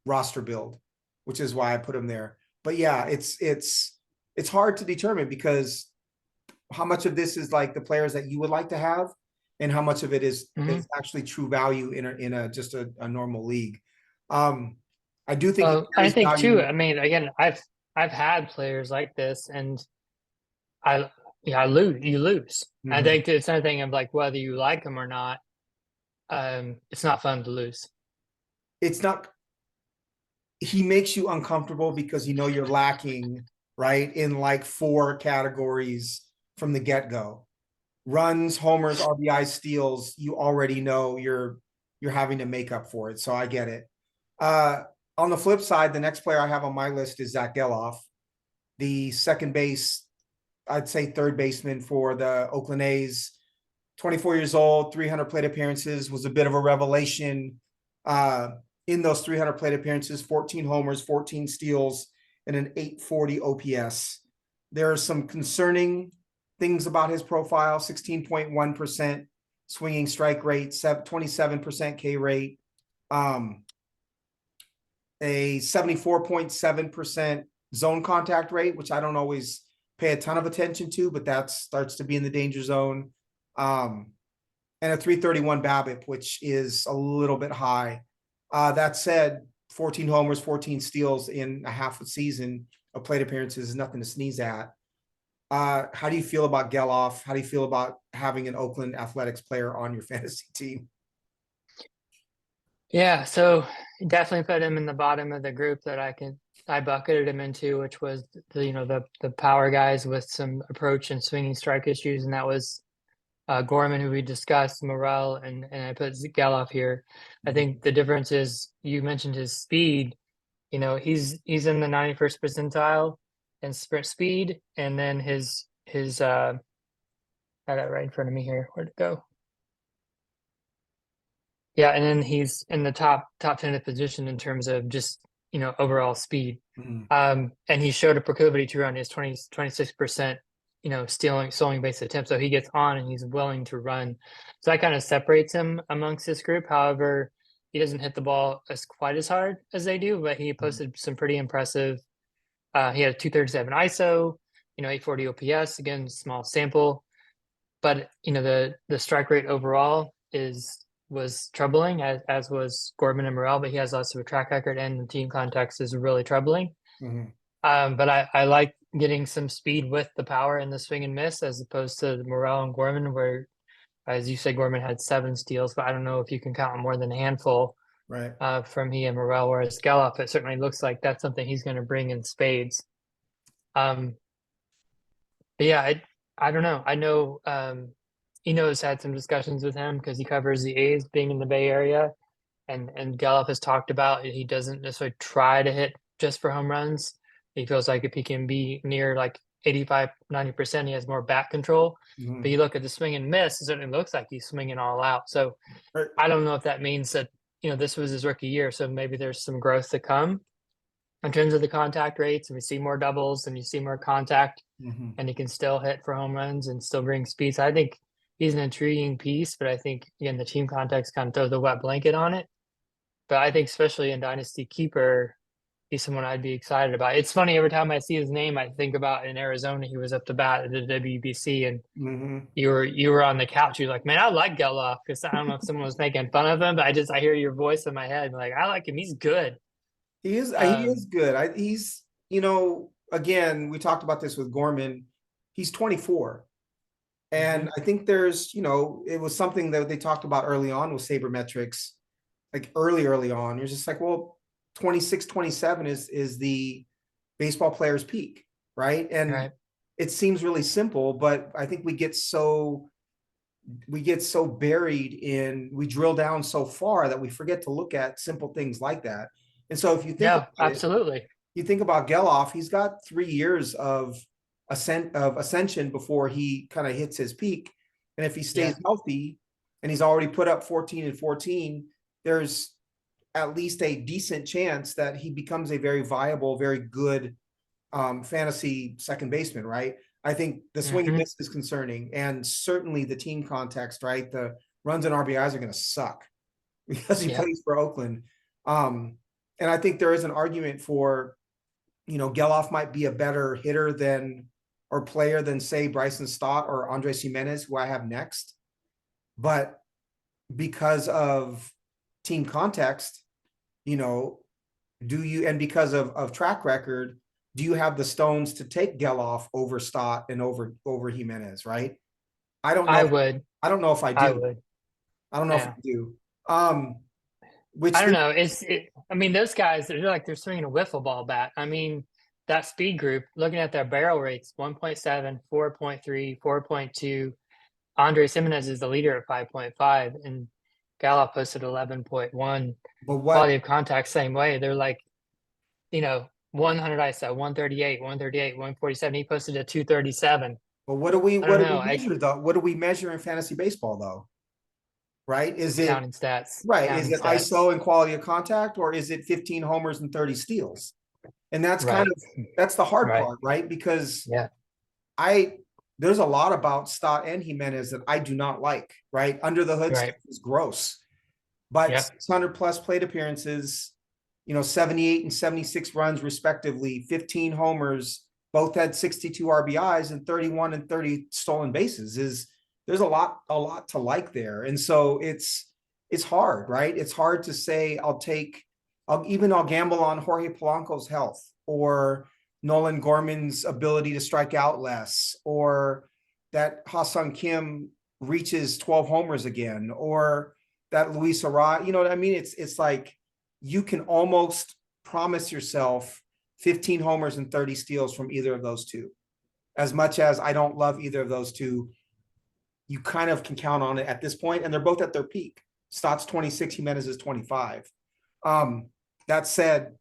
roster build, which is why I put him there. But yeah, it's hard to determine because how much of this is like the players that you would like to have, and how much of it is Hmm. actually true value in a just a normal league. Um, I do think he Well, I carries think too. value. I mean, again, I've had players like this, and I yeah, I lose. You lose. I Mhm. think it's another thing of like whether you like them or not. It's not fun to lose. It's not. He makes you uncomfortable because you know you're lacking right in like four categories from the get go. Runs, homers, RBI, steals. You already know you're having to make up for it. So I get it. Uh, on the flip side, the next player I have on my list is Zach Geloff, the second base, I'd say third baseman for the Oakland A's. 24 years old, 300 plate appearances, was a bit of a revelation. Uh, in those 300 plate appearances, 14 homers, 14 steals, and an 840 OPS. There are some concerning things about his profile: 16.1% swinging strike rate, 27% K rate, um, a 74.7% zone contact rate, which I don't always pay a ton of attention to, but that starts to be in the danger zone. Um, and a 331 BABIP, which is a little bit high. That said, 14 homers, 14 steals in a half a season of plate appearances is nothing to sneeze at. How do you feel about Geloff? How do you feel about having an Oakland Athletics player on your fantasy team? Yeah, so definitely put him in the bottom of the group that I bucketed him into, which was the power guys with some approach and swinging strike issues, and that was Gorman, who we discussed, Morel, and I put Geloff here. I think the difference is you mentioned his speed. He's in the 91st percentile in sprint speed, and then his I got it right in front of me here. Where'd it go? Yeah, and then he's in the top 10 of position in terms of just overall speed. Mhm. And he showed a proclivity to run his 26%, stolen base attempts. So he gets on and he's willing to run. So that kind of separates him amongst this group. However, he doesn't hit the ball as quite as hard as they do, but he posted some pretty impressive. He had a 237 ISO, 840 OPS, again, small sample, but the strike rate overall was troubling, as was Gorman and Morel, but he has less of a track record, and the team context is really troubling. Mhm. But I like getting some speed with the power and the swing and miss, as opposed to Morel and Gorman, where, as you said, Gorman had 7 steals, but I don't know if you can count more than a handful Right. from he and Morel. Whereas Geloff, it certainly looks like that's something he's going to bring in spades. Um, but yeah, I don't know. I know Eno's had some discussions with him because he covers the A's being in the Bay Area, and Geloff has talked about he doesn't necessarily try to hit just for home runs. He feels like if he can be near like 85, 90%, he has more bat control. But Mhm. you look at the swing and miss, it certainly looks like he's swinging all out. So Right. I don't know if that means that, this was his rookie year. So maybe there's some growth to come in terms of the contact rates, and we see more doubles and you see more contact, Mhm. and he can still hit for home runs and still bring speed. So I think he's an intriguing piece, but I think, again, the team context kind of throws the wet blanket on it. But I think especially in Dynasty Keeper, he's someone I'd be excited about. It's funny, every time I see his name, I think about in Arizona, he was up to bat at the WBC, and Mhm. you were on the couch. You're like, man, I like Geloff, because I don't know if someone was making fun of him, but I hear your voice in my head, like, I like him. He's good. He is good. He's, again, we talked about this with Gorman. He's 24. And Mhm. I think there's, it was something that they talked about early on with sabermetrics, like early on. You're just like, well, 26, 27 is the baseball player's peak, right? And Right. it seems really simple, but I think we get so buried in, we drill down so far that we forget to look at simple things like that. And so if you think Yeah, about it, absolutely. you think about Geloff, he's got 3 years of ascension before he kind of hits his peak. And if he stays Yeah. healthy and he's already put up 14 and 14, there's at least a decent chance that he becomes a very viable, very good fantasy second baseman, right? I think the swing and Hmm. miss is concerning, and certainly the team context, right? The runs and RBIs are going to suck because he Yep. plays for Oakland. And I think there is an argument for, Geloff might be a better hitter than or player than, say, Bryson Stott or Andres Jimenez, who I have next. But because of team context, you know, and because of track record, do you have the stones to take Geloff over Stott and over Jimenez, right? I don't know I if would. I don't know if I I do. would. I don't know if I Yeah. do. Um, I which don't then know. I mean, those guys, they're like they're swinging a wiffle ball bat. I mean, that speed group, looking at their barrel rates, 1.7, 4.3, 4.2. Andre Jimenez is the leader at 5.5, and Gallup posted 11.1. but Quality what of contact, same way. They're like, 100 ISO, 138, 138, 147. He posted a 237. but what do we I what don't do know. we measure though? What do we measure in fantasy baseball though? Right? Is it Counting stats, right? Is counting it stats. ISO and quality of contact, or is it 15 homers and 30 steals? And Right. that's the hard Right. part, right? Because Yeah. I there's a lot about Stott and Jimenez that I do not like, right? Under the hood Right. stuff is gross. But Yep. 600 plus plate appearances, 78 and 76 runs respectively, 15 homers, both had 62 RBIs and 31 and 30 stolen bases. There's a lot to like there. And so it's hard, right? It's hard to say I'll gamble on Jorge Polanco's health, or Nolan Gorman's ability to strike out less, or that Ha-Seong Kim reaches 12 homers again, or that Luis Arraez, you know what I mean? It's like you can almost promise yourself 15 homers and 30 steals from either of those two. As much as I don't love either of those two, you kind of can count on it at this point, and they're both at their peak. Stott's 26, Jimenez is 25. That said,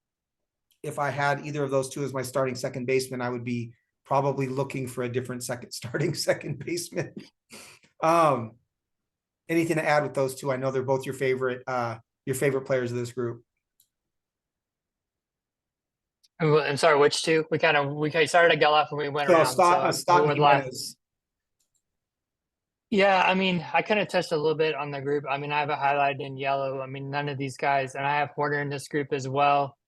if I had either of those two as my starting second baseman, I would be probably looking for a different starting second baseman. Um, Anything to add with those two? I know they're both your favorite players of this group. I'm sorry, which two? We started at Geloff and we went So around. So Stott who and would last? Jimenez. Yeah, I mean, I kind of touched a little bit on the group. I mean, I have it highlighted in yellow. I mean, none of these guys, and I have Horner in this group as well,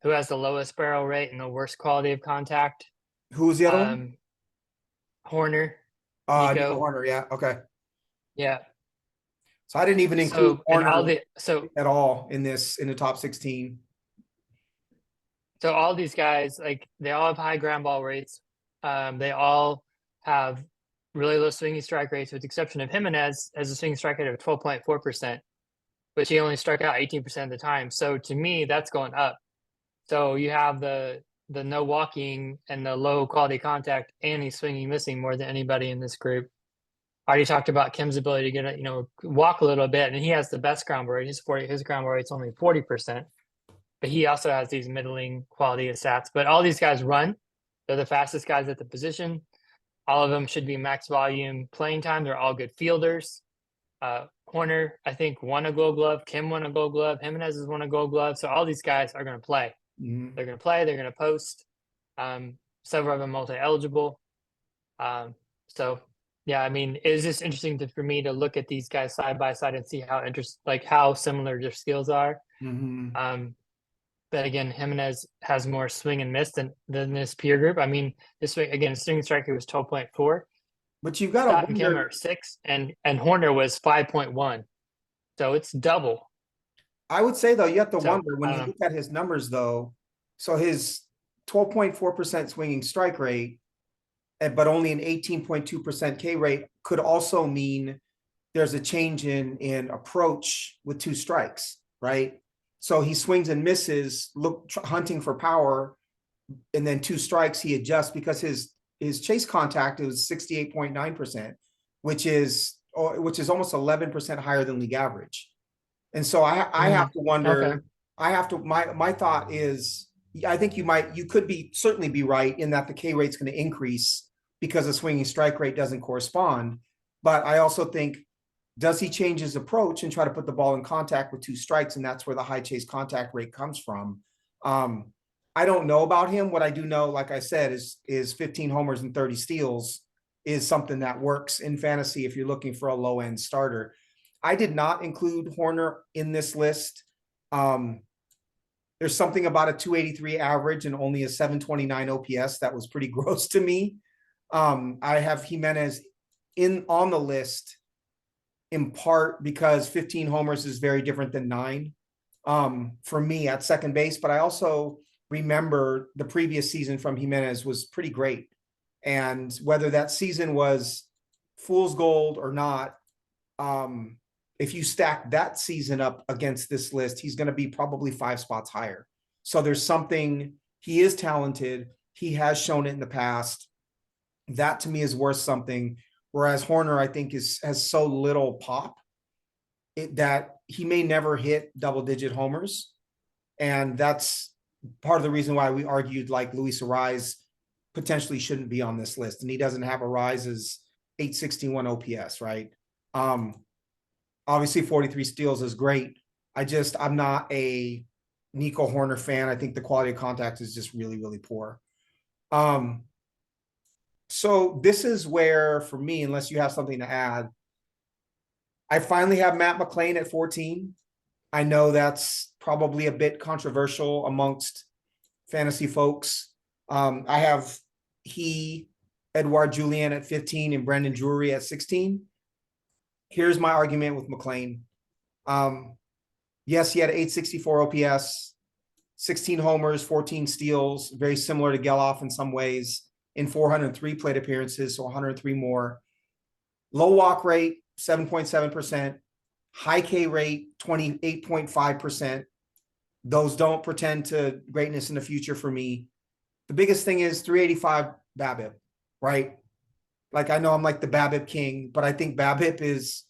who has the lowest barrel rate and the worst quality of contact. Who was the other one? Um, Horner, Nico Nico. Horner. Yeah. Okay. Yeah. So I didn't even include So and all Horner the so at all in the top 16. so all these guys, like, they all have high ground ball rates. They all have really low swinging strike rates, with the exception of Jimenez, has a swinging strike rate of 12.4%, which he only struck out 18% of the time. So to me, that's going up. So you have the no walking and the low quality contact, and he's swinging missing more than anybody in this group. I already talked about Kim's ability to get walk a little bit, and he has the best ground ball rate. His ground ball rate's only 40%, but he also has these middling quality of stats. But all these guys run. They're the fastest guys at the position. All of them should be max volume playing time. They're all good fielders. Horner, I think, won a Gold Glove. Kim won a Gold Glove. Jimenez has won a Gold Glove. So all these guys are going to play. Mhm. They're going to play. They're going to post. Several of them multi-eligible. So yeah, I mean, it was just interesting for me to look at these guys side by side and see how similar their skills are. Mhm. But again, Jimenez has more swing and miss than this peer group. I mean, this way again, swing strike rate was 12.4. But you've got to Stott and Kim wonder. are 6, and Horner was 5.1. So it's double. I would say though, you have to So wonder I when don't you know. look at his numbers though. So his 12.4% swinging strike rate, but only an 18.2% K rate could also mean there's a change in approach with 2 strikes, right? So he swings and misses, hunting for power, and then 2 strikes he adjusts because his chase contact is 68.9%, which is almost 11% higher than league average. And so I have to Okay. wonder. My thought is, I think you could certainly be right in that the K rate's going to increase because the swinging strike rate doesn't correspond. But I also think, does he change his approach and try to put the ball in contact with 2 strikes? And that's where the high chase contact rate comes from. I don't know about him. What I do know, like I said, is 15 homers and 30 steals is something that works in fantasy if you're looking for a low end starter. I did not include Horner in this list. There's something about a 283 average and only a 729 OPS that was pretty gross to me. I have Jimenez on the list in part because 15 homers is very different than 9 for me at second base. But I also remember the previous season from Jimenez was pretty great. And whether that season was fool's gold or not, if you stack that season up against this list, he's going to be probably 5 spots higher. So there's something, he is talented. He has shown it in the past. That to me is worth something. Whereas Horner, I think, has so little pop that he may never hit double-digit homers. And that's part of the reason why we argued like Luis Arraez potentially shouldn't be on this list. And he doesn't have Arraez's 861 OPS, right? Obviously 43 steals is great. I'm not a Nico Horner fan. I think the quality of contact is just really, really poor. So this is where, for me, unless you have something to add, I finally have Matt McLain at 14. I know that's probably a bit controversial amongst fantasy folks. I have Edouard Julien at 15 and Brendan Drury at 16. Here's my argument with McLain. Yes, he had 864 OPS, 16 homers, 14 steals, very similar to Geloff in some ways, in 403 plate appearances, so 103 more. Low walk rate, 7.7%. High K rate, 28.5%. Those don't pretend to greatness in the future for me. The biggest thing is 385 BABIP, right? Like, I know I'm like the BABIP king, but I think BABIP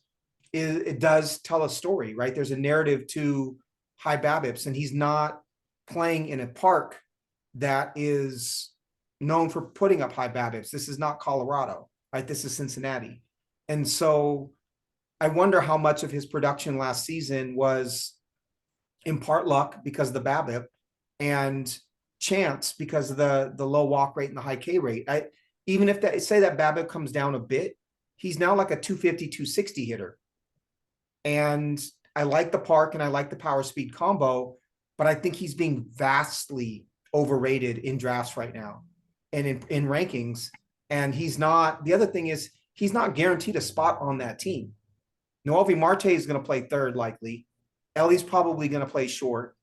it does tell a story, right? There's a narrative to high BABIPs, and he's not playing in a park that is known for putting up high BABIPs. This is not Colorado, right? This is Cincinnati. And so I wonder how much of his production last season was in part luck because of the BABIP and chance because of the low walk rate and the high K rate. Even if say that BABIP comes down a bit, he's now like a 250, 260 hitter. And I like the park and I like the power speed combo, but I think he's being vastly overrated in drafts right now and in rankings. And the other thing is, he's not guaranteed a spot on that team. Noelvi Marte is going to play third likely. Ellie's probably going to play short.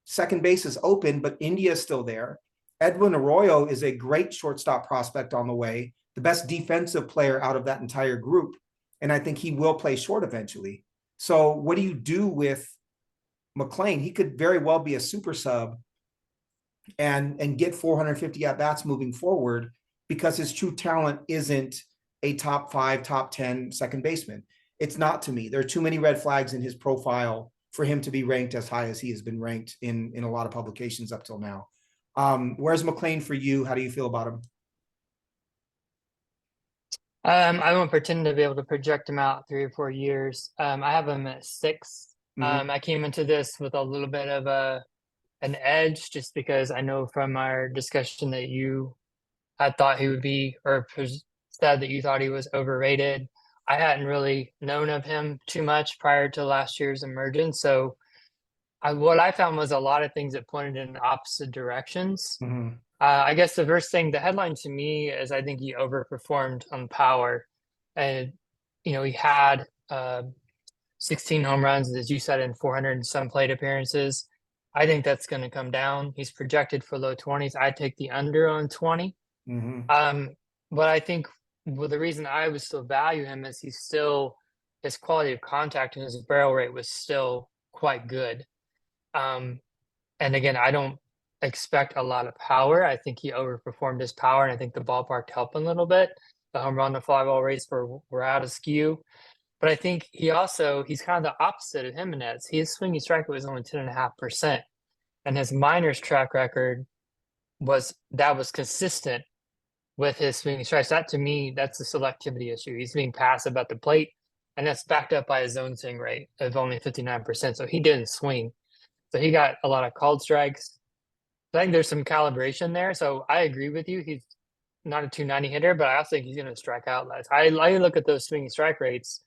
Second base is open, but India is still there. Edwin Arroyo is a great shortstop prospect on the way, the best defensive player out of that entire group. And I think he will play short eventually. So what do you do with McLain? He could very well be a super sub and get 450 at bats moving forward because his true talent isn't a top 5, top 10 second baseman. It's not to me. There are too many red flags in his profile for him to be ranked as high as he has been ranked in a lot of publications up till now. Where's McLain for you? How do you feel about him? I won't pretend to be able to project him out 3 or 4 years. I have him at 6. I came into this with a little bit of an edge just because I know from our discussion that you had thought he would be, or said that you thought he was overrated. I hadn't really known of him too much prior to last year's emergence. So what I found was a lot of things that pointed in opposite directions. Mm-hmm. I guess the first thing, the headline to me is I think he overperformed on power. And, he had 16 home runs, as you said, in 400 and some plate appearances. I think that's going to come down. He's projected for low 20s. I take the under on 20. Mm-hmm. But I think the reason I would still value him is his quality of contact and his barrel rate was still quite good. And again, I don't expect a lot of power. I think he overperformed his power, and I think the ballpark helped him a little bit. The home run to fly ball rates were out of skew. But I think he's kind of the opposite of Jimenez. His swinging strike was only 10.5%. And his minors track record was consistent with his swinging strikes. That to me, that's a selectivity issue. He's being passive at the plate, and that's backed up by his zone swing rate of only 59%. So he didn't swing. So he got a lot of called strikes. I think there's some calibration there. So I agree with you. He's not a 290 hitter, but I also think he's going to strike out less. I look at those swinging strike rates.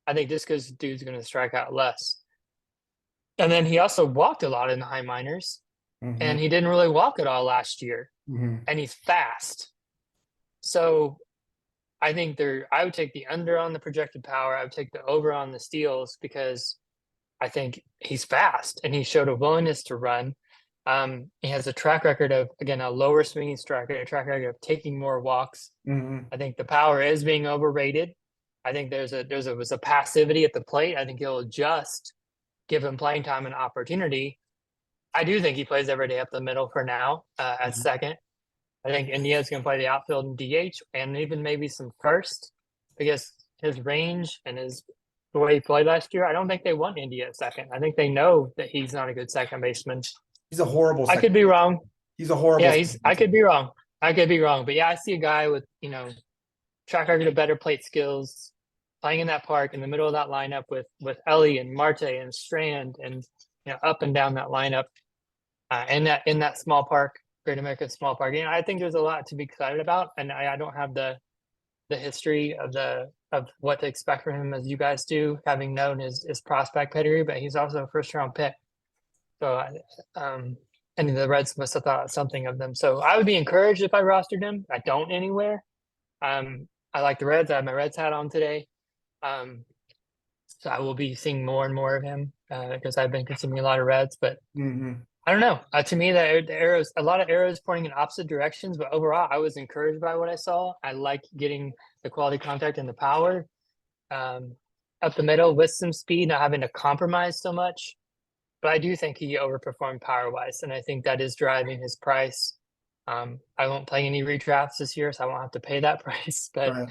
I think just because dude's going to strike out less. And then he also walked a lot in the high minors, Mm-hmm. and he didn't really walk at all last year. Mm-hmm. And he's fast. So I think I would take the under on the projected power. I would take the over on the steals because I think he's fast and he showed a willingness to run. He has a track record of, again, a lower swinging strike rate, a track record of taking more walks. Mm-hmm. I think the power is being overrated. I think was a passivity at the plate. I think he'll adjust, give him playing time and opportunity. I do think he plays every day up the middle for now at second. I think India's going to play the outfield and DH and even maybe some first because his range and the way he played last year, I don't think they want India at second. I think they know that he's not a good second baseman. He's a horrible. I could be wrong. He's a horrible. Yeah, I could be wrong. But yeah, I see a guy with track record of better plate skills, playing in that park in the middle of that lineup with Ellie and Marte and Strand and up and down that lineup, in that small park, Great American Small Park. I think there's a lot to be excited about, and I don't have the history of what to expect from him as you guys do, having known his prospect pedigree, but he's also a first round pick. So and the Reds must have thought something of them. So I would be encouraged if I rostered him. I don't anywhere. I like the Reds. I have my Reds hat on today. So I will be seeing more and more of him because I've been consuming a lot of Reds. But I don't know. To me, a lot of arrows pointing in opposite directions. But overall, I was encouraged by what I saw. I like getting the quality contact and the power up the middle with some speed, not having to compromise so much. But I do think he overperformed power-wise, and I think that is driving his price. I won't play any redrafts this year, so I won't have to pay that price. But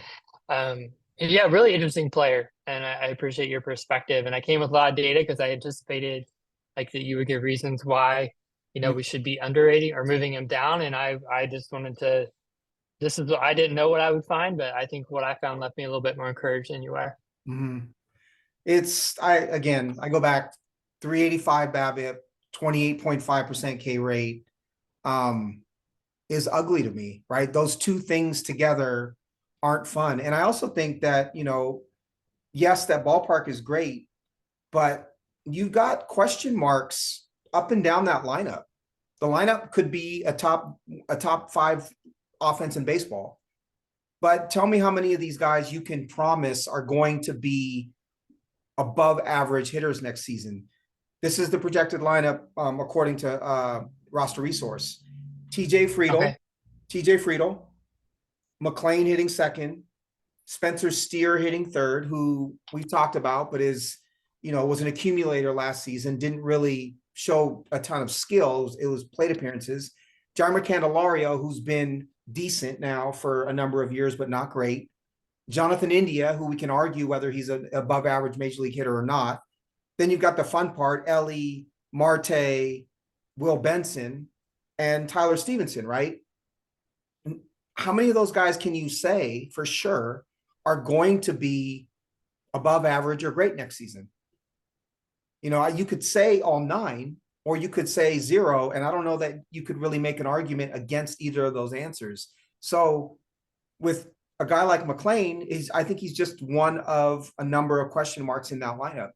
yeah, really interesting player, and I appreciate your perspective. And I came with a lot of data because I anticipated that you would give reasons why we should be underrating or moving him down. And I just wanted to. I didn't know what I would find, but I think what I found left me a little bit more encouraged than you are. Mm-hmm. I go back. 385 BABIP, 28.5% K rate is ugly to me, right? Those two things together aren't fun. And I also think that, yes, that ballpark is great, but you've got question marks up and down that lineup. The lineup could be a top 5 offense in baseball. But tell me how many of these guys you can promise are going to be above average hitters next season. This is the projected lineup according to Roster Resource. TJ Friedel, Okay. TJ Friedel, McLain hitting second, Spencer Steer hitting third, who we've talked about, but was an accumulator last season, didn't really show a ton of skills. It was plate appearances. Jarmer Candelario, who's been decent now for a number of years, but not great. Jonathan India, who we can argue whether he's an above average major league hitter or not. Then you've got the fun part, Ellie, Marte, Will Benson, and Tyler Stevenson, right? How many of those guys can you say for sure are going to be above average or great next season? You could say all 9, or you could say 0, and I don't know that you could really make an argument against either of those answers. So with a guy like McLain, I think he's just one of a number of question marks in that lineup.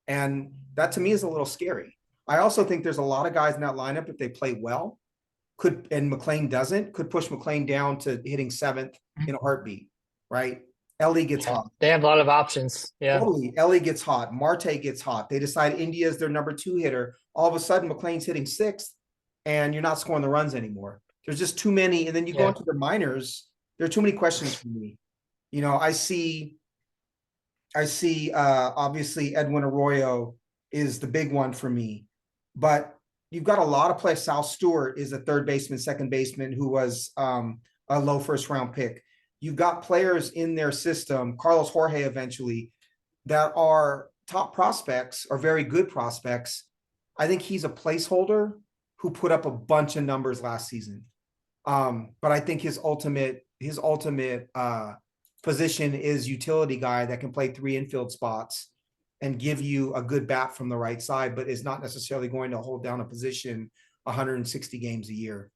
And that to me is a little scary. I also think there's a lot of guys in that lineup, if they play well, and McLain doesn't, could push McLain down to hitting 7th in a heartbeat, right? Ellie gets hot. They have a lot of options. Yeah. Totally. Ellie gets hot. Marte gets hot. They decide India is their number 2 hitter. All of a sudden, McLain's hitting 6th, and you're not scoring the runs anymore. There's just too many. And then you go into the minors, there are too many questions for me. I see obviously Edwin Arroyo is the big one for me, but you've got a lot of players. Sal Stewart is a third baseman, second baseman who was a low first round pick. You've got players in their system, Carlos Jorge eventually, that are top prospects or very good prospects. I think he's a placeholder who put up a bunch of numbers last season. But I think his ultimate position is utility guy that can play 3 infield spots and give you a good bat from the right side, but is not necessarily going to hold down a position 160 games a year.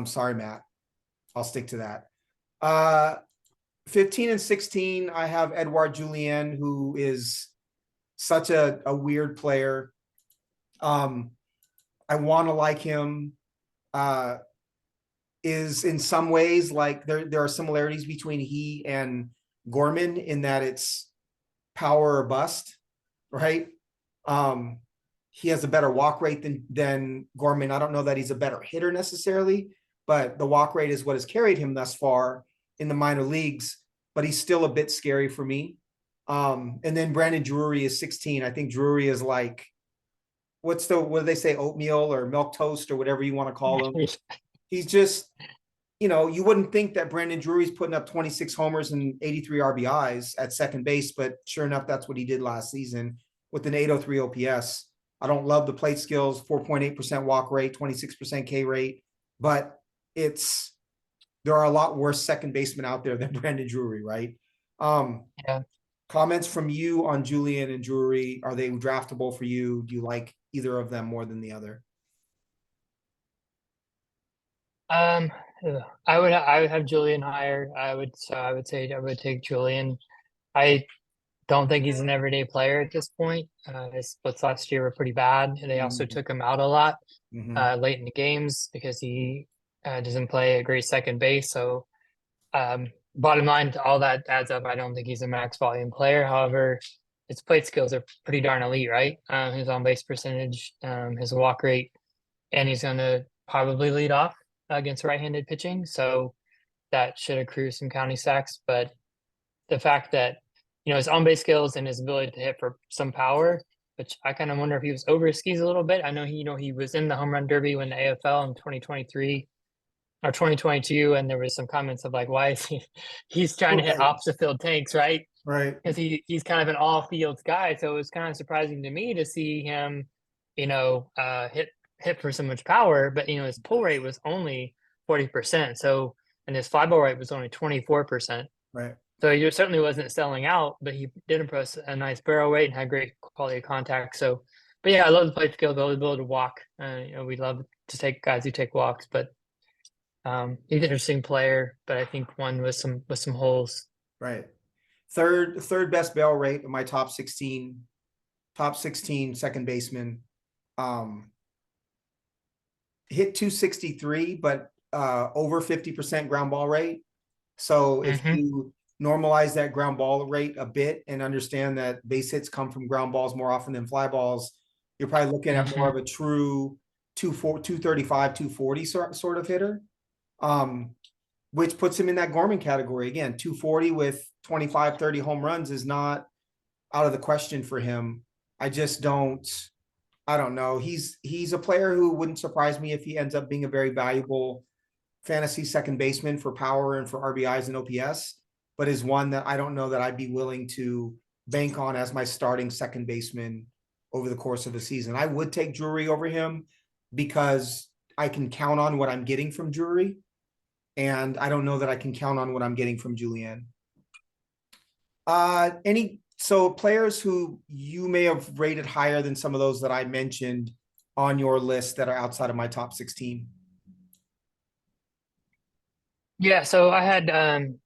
Sorry, Matt. I'll stick to that. 15 and 16, I have Edouard Julien, who is such a weird player. I want to like him. Is in some ways like there are similarities between he and Gorman in that it's power or bust, right? He has a better walk rate than Gorman. I don't know that he's a better hitter necessarily, but the walk rate is what has carried him thus far in the minor leagues, but he's still a bit scary for me. And then Brandon Drury is 16. I think Drury is like, what do they say, oatmeal or milk toast or whatever you want to call him. He's just, you wouldn't think that Brandon Drury's putting up 26 homers and 83 RBIs at second base, but sure enough, that's what he did last season with an 803 OPS. I don't love the plate skills, 4.8% walk rate, 26% K rate, but there are a lot worse second basemen out there than Brandon Drury, right? Yeah. Comments from you on Julien and Drury. Are they draftable for you? Do you like either of them more than the other? I would have Julian higher. I would say I would take Julian. I don't think he's an everyday player at this point. His splits last year were pretty bad. They also took him out a lot late in the games because he doesn't play a great second base. So bottom line, all that adds up. I don't think he's a max volume player. However, his plate skills are pretty darn elite, right? His on base percentage, his walk rate, and he's going to probably lead off against right-handed pitching, so that should accrue some county sacks. But the fact that his on-base skills and his ability to hit for some power, which I kind of wonder if he was over his skis a little bit. I know he was in the home run derby when the AFL in 2023 or 2022, and there was some comments of like, why is he's trying to hit opposite field tanks, right? Right. Because he's kind of an all fields guy, so it was kind of surprising to me to see him, hit for so much power, but his pull rate was only 40%. So, and his fly ball rate was only 24%. Right. So he certainly wasn't selling out, but he did impress a nice barrel rate and had great quality of contact. So, but yeah, I love the plate skill, the ability to walk. We love to take guys who take walks, but he's an interesting player, but I think one with some holes. Right. Third best barrel rate in my top 16 second baseman. Hit 263, but over 50% ground ball rate. So if you normalize that ground ball rate a bit and understand that base hits come from ground balls more often than fly balls, you're probably looking at more of a true 235, 240 sort of hitter. Which puts him in that Gorman category. Again, 240 with 25, 30 home runs is not out of the question for him. I don't know. He's a player who wouldn't surprise me if he ends up being a very valuable fantasy second baseman for power and for RBIs and OPS, but is one that I don't know that I'd be willing to bank on as my starting second baseman over the course of a season. I would take Drury over him because I can count on what I'm getting from Drury, and I don't know that I can count on what I'm getting from Julian. So players who you may have rated higher than some of those that I mentioned on your list that are outside of my top 16. Yeah, so I had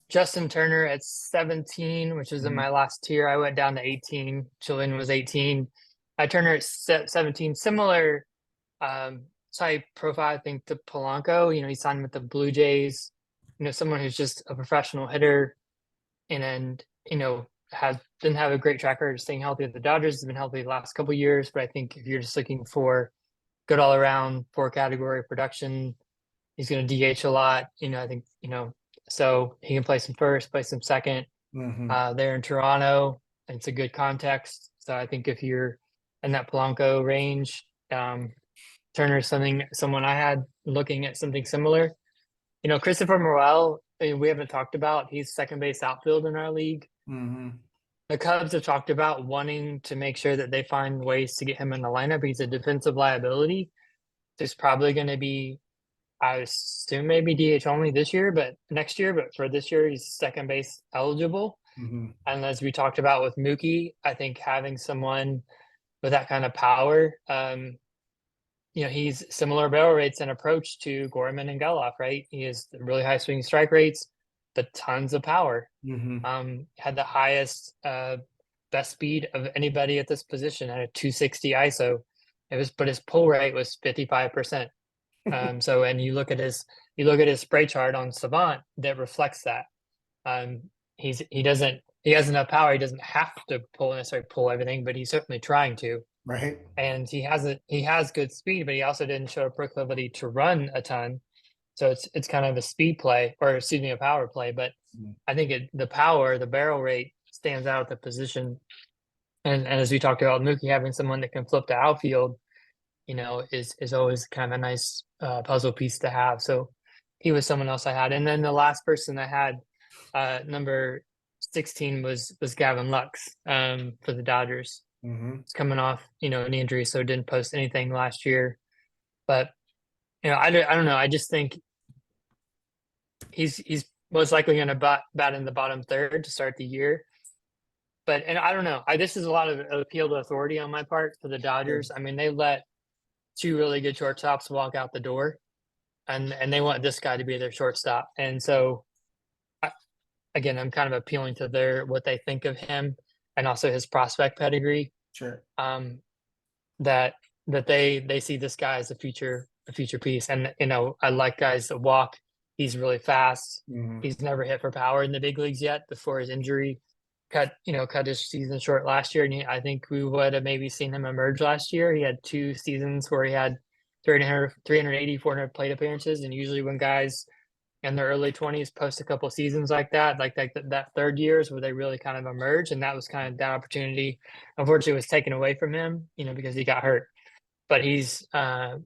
Justin Turner at 17, which was in Mhm. my last tier. I went down to 18. Julian was 18. I Turner at 17, similar type profile, I think, to Polanco. He signed with the Blue Jays. Someone who's just a professional hitter, and then didn't have a great track record of staying healthy at the Dodgers. Has been healthy the last couple of years, but I think if you're just looking for good all around 4 category production, he's going to DH a lot. I think so he can play some first, play some second. There in Toronto. It's a good context. So I think if you're in that Polanco range, Turner's someone I had looking at something similar. Christopher Morel, we haven't talked about. He's second base outfield in our league. The Cubs have talked about wanting to make sure that they find ways to get him in the lineup. He's a defensive liability. There's probably going to be, I assume, maybe DH only this year, but next year. But for this year, he's second base eligible. And as we talked about with Mookie, I think having someone with that kind of power, he's similar barrel rates and approach to Gorman and Geloff, right? He has really high swing strike rates, but tons of power. Had the highest best speed of anybody at this position at a 260 ISO. But his pull rate was 55%. So, and you look at his spray chart on Savant that reflects that. He has enough power. He doesn't have to necessarily pull everything, but he's certainly trying to. Right. And he has good speed, but he also didn't show a proclivity to run a ton. So it's kind of a speed play, or excuse me, a power play. But I think the power, the barrel rate stands out at the position. And as we talked about Mookie, having someone that can flip to outfield, is always kind of a nice puzzle piece to have. So he was someone else I had. And then the last person I had, number 16 was Gavin Lux for the Dodgers. He's coming off, an injury, so didn't post anything last year. But, I don't know. I just think he's most likely going to bat in the bottom third to start the year. And I don't know. This is a lot of appeal to authority on my part for the Dodgers. I mean, they let 2 really good shortstops walk out the door, and they want this guy to be their shortstop. And so, again, I'm kind of appealing to what they think of him, and also his prospect pedigree. Sure. That they see this guy as a future piece. And I like guys that walk. He's really fast. He's never hit for power in the big leagues yet before his injury cut his season short last year. And I think we would have maybe seen him emerge last year. He had 2 seasons where he had 380, 400 plate appearances. And usually when guys in their early 20s post a couple seasons like that, that third year is where they really kind of emerge. And that was kind of that opportunity, unfortunately, was taken away from him, because he got hurt. But he's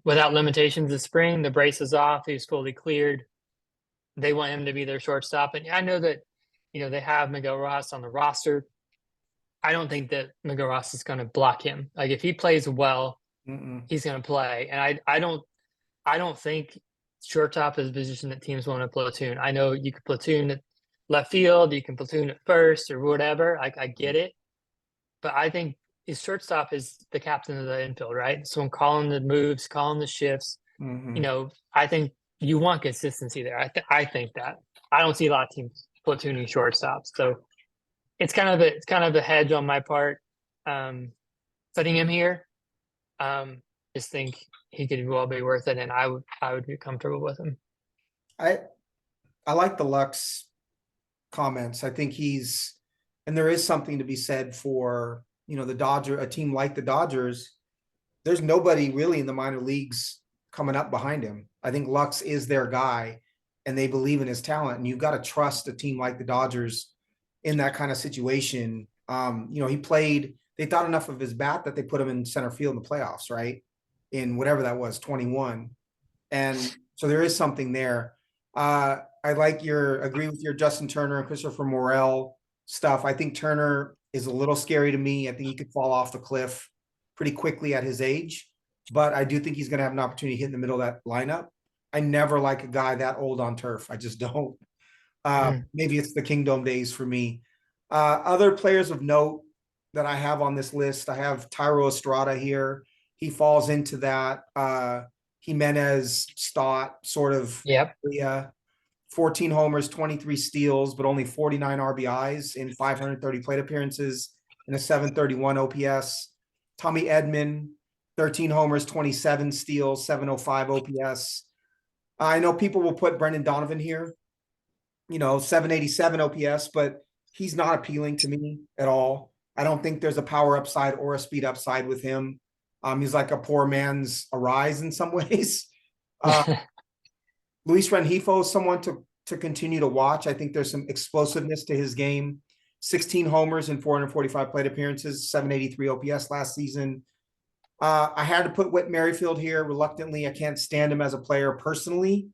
without limitations this spring. The brace is off. He's fully cleared. They want him to be their shortstop. And I know that, they have Miguel Rojas on the roster. I don't think that Miguel Rojas is going to block him. Like, if he plays well, he's going to play. And I don't think shortstop is a position that teams want to platoon. I know you could platoon at left field, you can platoon at first or whatever. I get it. But I think his shortstop is the captain of the infield, right? So I'm calling the moves, calling the shifts. I think you want consistency there. I think that. I don't see a lot of teams platooning shortstops. So it's kind of a hedge on my part, putting him here. Just think he could well be worth it, and I would be comfortable with him. I like the Lux comments. I think and there is something to be said for, a team like the Dodgers there's nobody really in the minor leagues coming up behind him. I think Lux is their guy and they believe in his talent. And you've got to trust a team like the Dodgers in that kind of situation. He played, they thought enough of his bat that they put him in center field in the playoffs, right? In whatever that was, 21. And so there is something there. I agree with your Justin Turner and Christopher Morel stuff. I think Turner is a little scary to me. I think he could fall off the cliff pretty quickly at his age, but I do think he's going to have an opportunity to hit in the middle of that lineup. I never like a guy that old on turf. I just don't. Maybe it's the Kingdom days for me. Other players of note that I have on this list, I have Tyro Estrada here. He falls into that Jimenez Stott sort of Yep. area. 14 homers, 23 steals, but only 49 RBIs in 530 plate appearances and a 731 OPS. Tommy Edman, 13 homers, 27 steals, 705 OPS. I know people will put Brendan Donovan here, 787 OPS, but he's not appealing to me at all. I don't think there's a power upside or a speed upside with him. He's like a poor man's Arise in some ways. Luis Rengifo is someone to continue to watch. I think there's some explosiveness to his game. 16 homers in 445 plate appearances, 783 OPS last season. I had to put Whit Merrifield here reluctantly. I can't stand him as a player personally,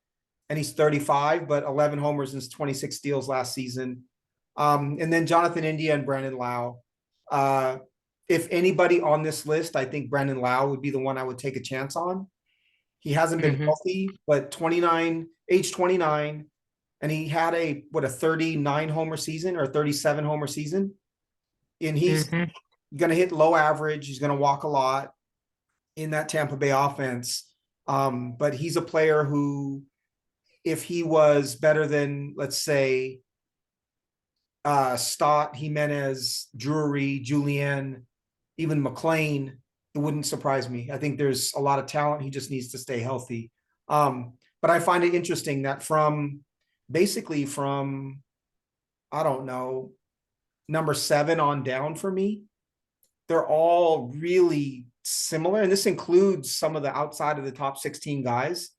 and he's 35, but 11 homers and 26 steals last season. And then Jonathan India and Brandon Lau. If anybody on this list, I think Brandon Lau would be the one I would take a chance on. He hasn't been healthy, but age 29, and he had a 39 homer season or 37 homer season. And he's going to hit low average. He's going to walk a lot in that Tampa Bay offense. But he's a player who, if he was better than, let's say, Stott, Jimenez, Drury, Julian, even McLain, it wouldn't surprise me. I think there's a lot of talent. He just needs to stay healthy. But I find it interesting that from, I don't know, number 7 on down for me, they're all really similar. And this includes some of the outside of the top 16 guys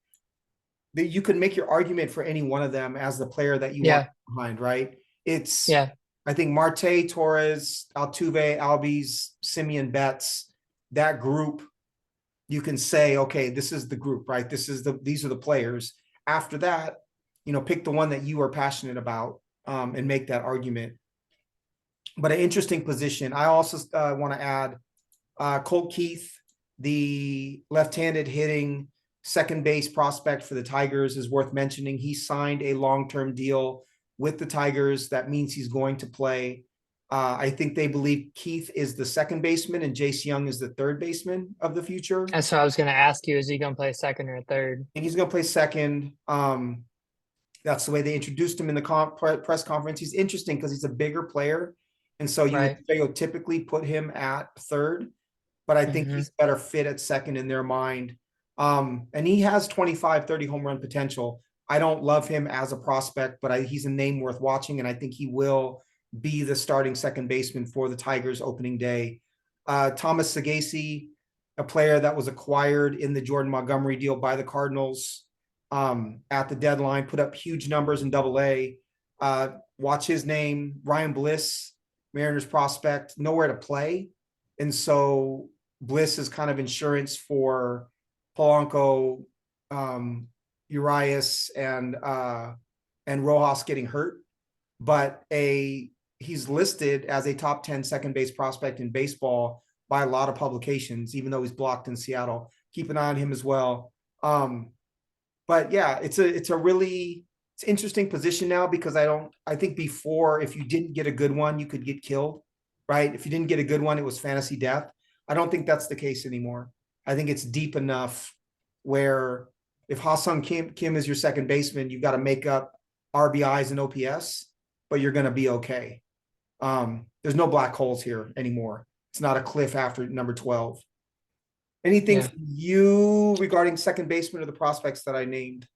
that you could make your argument for any one of them as the player that you want behind, right? I think Marte, Torres, Altuve, Albies, Simeon, Betts, that group, you can say, okay, this is the group, right? These are the players. After that, pick the one that you are passionate about and make that argument. But an interesting position. I also want to add Colt Keith, the left-handed hitting second base prospect for the Tigers, is worth mentioning. He signed a long-term deal with the Tigers. That means he's going to play. I think they believe Keith is the second baseman and Jace Young is the third baseman of the future. That's what I was going to ask you. Is he going to play second or third? And he's going to play second. That's the way they introduced him in the press conference. He's interesting because he's a bigger player. And so you would stereotypically put him at third, but I think he's better fit at second in their mind. And he has 25, 30 home run potential. I don't love him as a prospect, but he's a name worth watching. And I think he will be the starting second baseman for the Tigers opening day. Thomas Sagasi, a player that was acquired in the Jordan Montgomery deal by the Cardinals at the deadline, put up huge numbers in Double-A. Watch his name, Ryan Bliss, Mariners prospect, nowhere to play. And so Bliss is kind of insurance for Polanco, Urias, and Rojas getting hurt. But he's listed as a top 10 second base prospect in baseball by a lot of publications, even though he's blocked in Seattle. Keep an eye on him as well. But yeah, it's interesting position now because I think before, if you didn't get a good one, you could get killed, right? If you didn't get a good one, it was fantasy death. I don't think that's the case anymore. I think it's deep enough where if Ha-Sung Kim is your second baseman, you've got to make up RBIs and OPS, but you're going to be okay. There's no black holes here anymore. It's not a cliff after number 12. Anything from you regarding second baseman or the prospects that I named?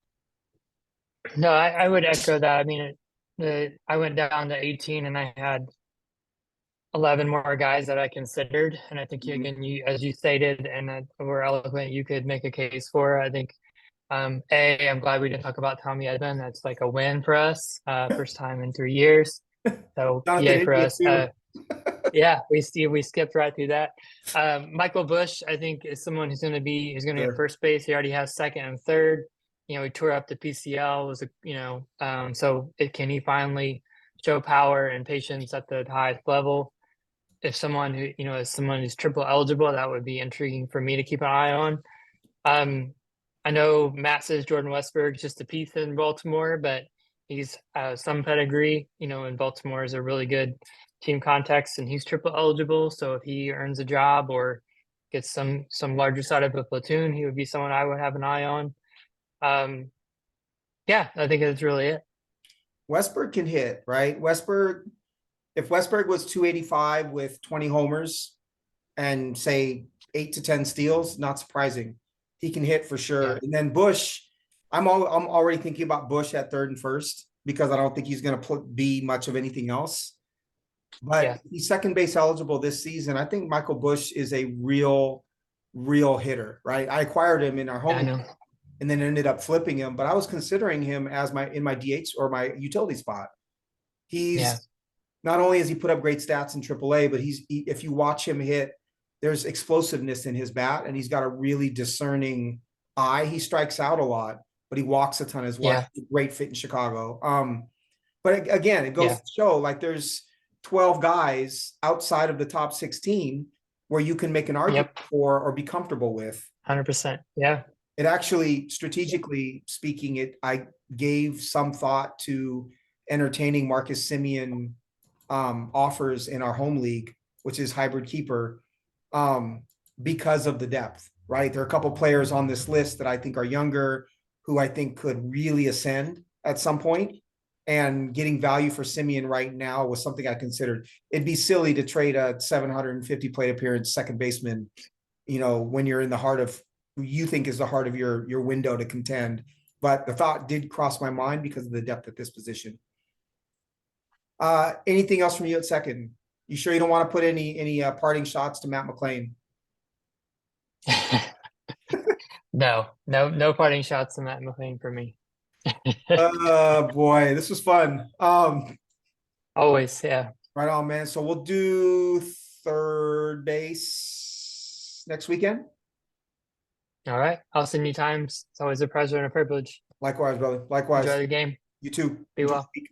No, I would echo that. I mean, I went down to 18 and I had 11 more guys that I considered, and I think Mhm. again, you as you stated, and were eloquent, you could make a case for. I think I'm glad we didn't talk about Tommy Edman. That's like a win for us. First time in 3 years. So Jonathan yay for India us. too. Yeah, we skipped right through that. Michael Bush, I think, is someone who's going to be at Sure. first base. He already has second and third. He tore up the PCL. Was a so can he finally show power and patience at the highest level? If someone who is someone who's triple eligible, that would be intriguing for me to keep an eye on. I know Matt says Jordan Westberg's just a piece in Baltimore, but he's some pedigree. In Baltimore is a really good team context, and he's triple eligible. So if he earns a job or gets some larger side of a platoon, he would be someone I would have an eye on. Yeah, I think that's really it. Westberg can hit, right? If Westberg was 285 with 20 homers and say 8 to 10 steals, not surprising. He can hit for sure. Yeah, And then Bush, I'm already thinking about Bush at third and first because I don't think he's going to be much of anything else. yeah, But he's second base eligible this season. I think Michael Bush is a real hitter, right? I acquired him in our yeah, I home know. and then ended up flipping him, but I was considering him as my DH or my utility spot. Yeah, He's not only has he put up great stats in AAA, but if you watch him hit, there's explosiveness in his bat, and he's got a really discerning eye. He strikes out a lot, but he walks a ton as well. yeah, Great fit in Chicago. But again, it goes yeah. to show like there's 12 guys outside of the top 16 where you can make an argument Yep, for or be comfortable with. 100%. Yeah, It actually, strategically speaking, I gave some thought to entertaining Marcus Simeon offers in our home league, which is hybrid keeper, um, because of the depth, right? There are a couple players on this list that I think are younger, who I think could really ascend at some point. And getting value for Simeon right now was something I considered. It'd be silly to trade a 750 plate appearance second baseman, when you're in the heart of who you think is the heart of your window to contend. But the thought did cross my mind because of the depth at this position. Anything else from you at second? You sure you don't want to put any parting shots to Matt McLain? no parting shots to Matt McLain for me. Boy, this was fun. Always, yeah. Right on, man. So we'll do third base next weekend. All right. I'll send you times. It's always a pleasure and a privilege. Likewise, brother. Likewise. Enjoy the game. You too. Be Enjoy well. the week.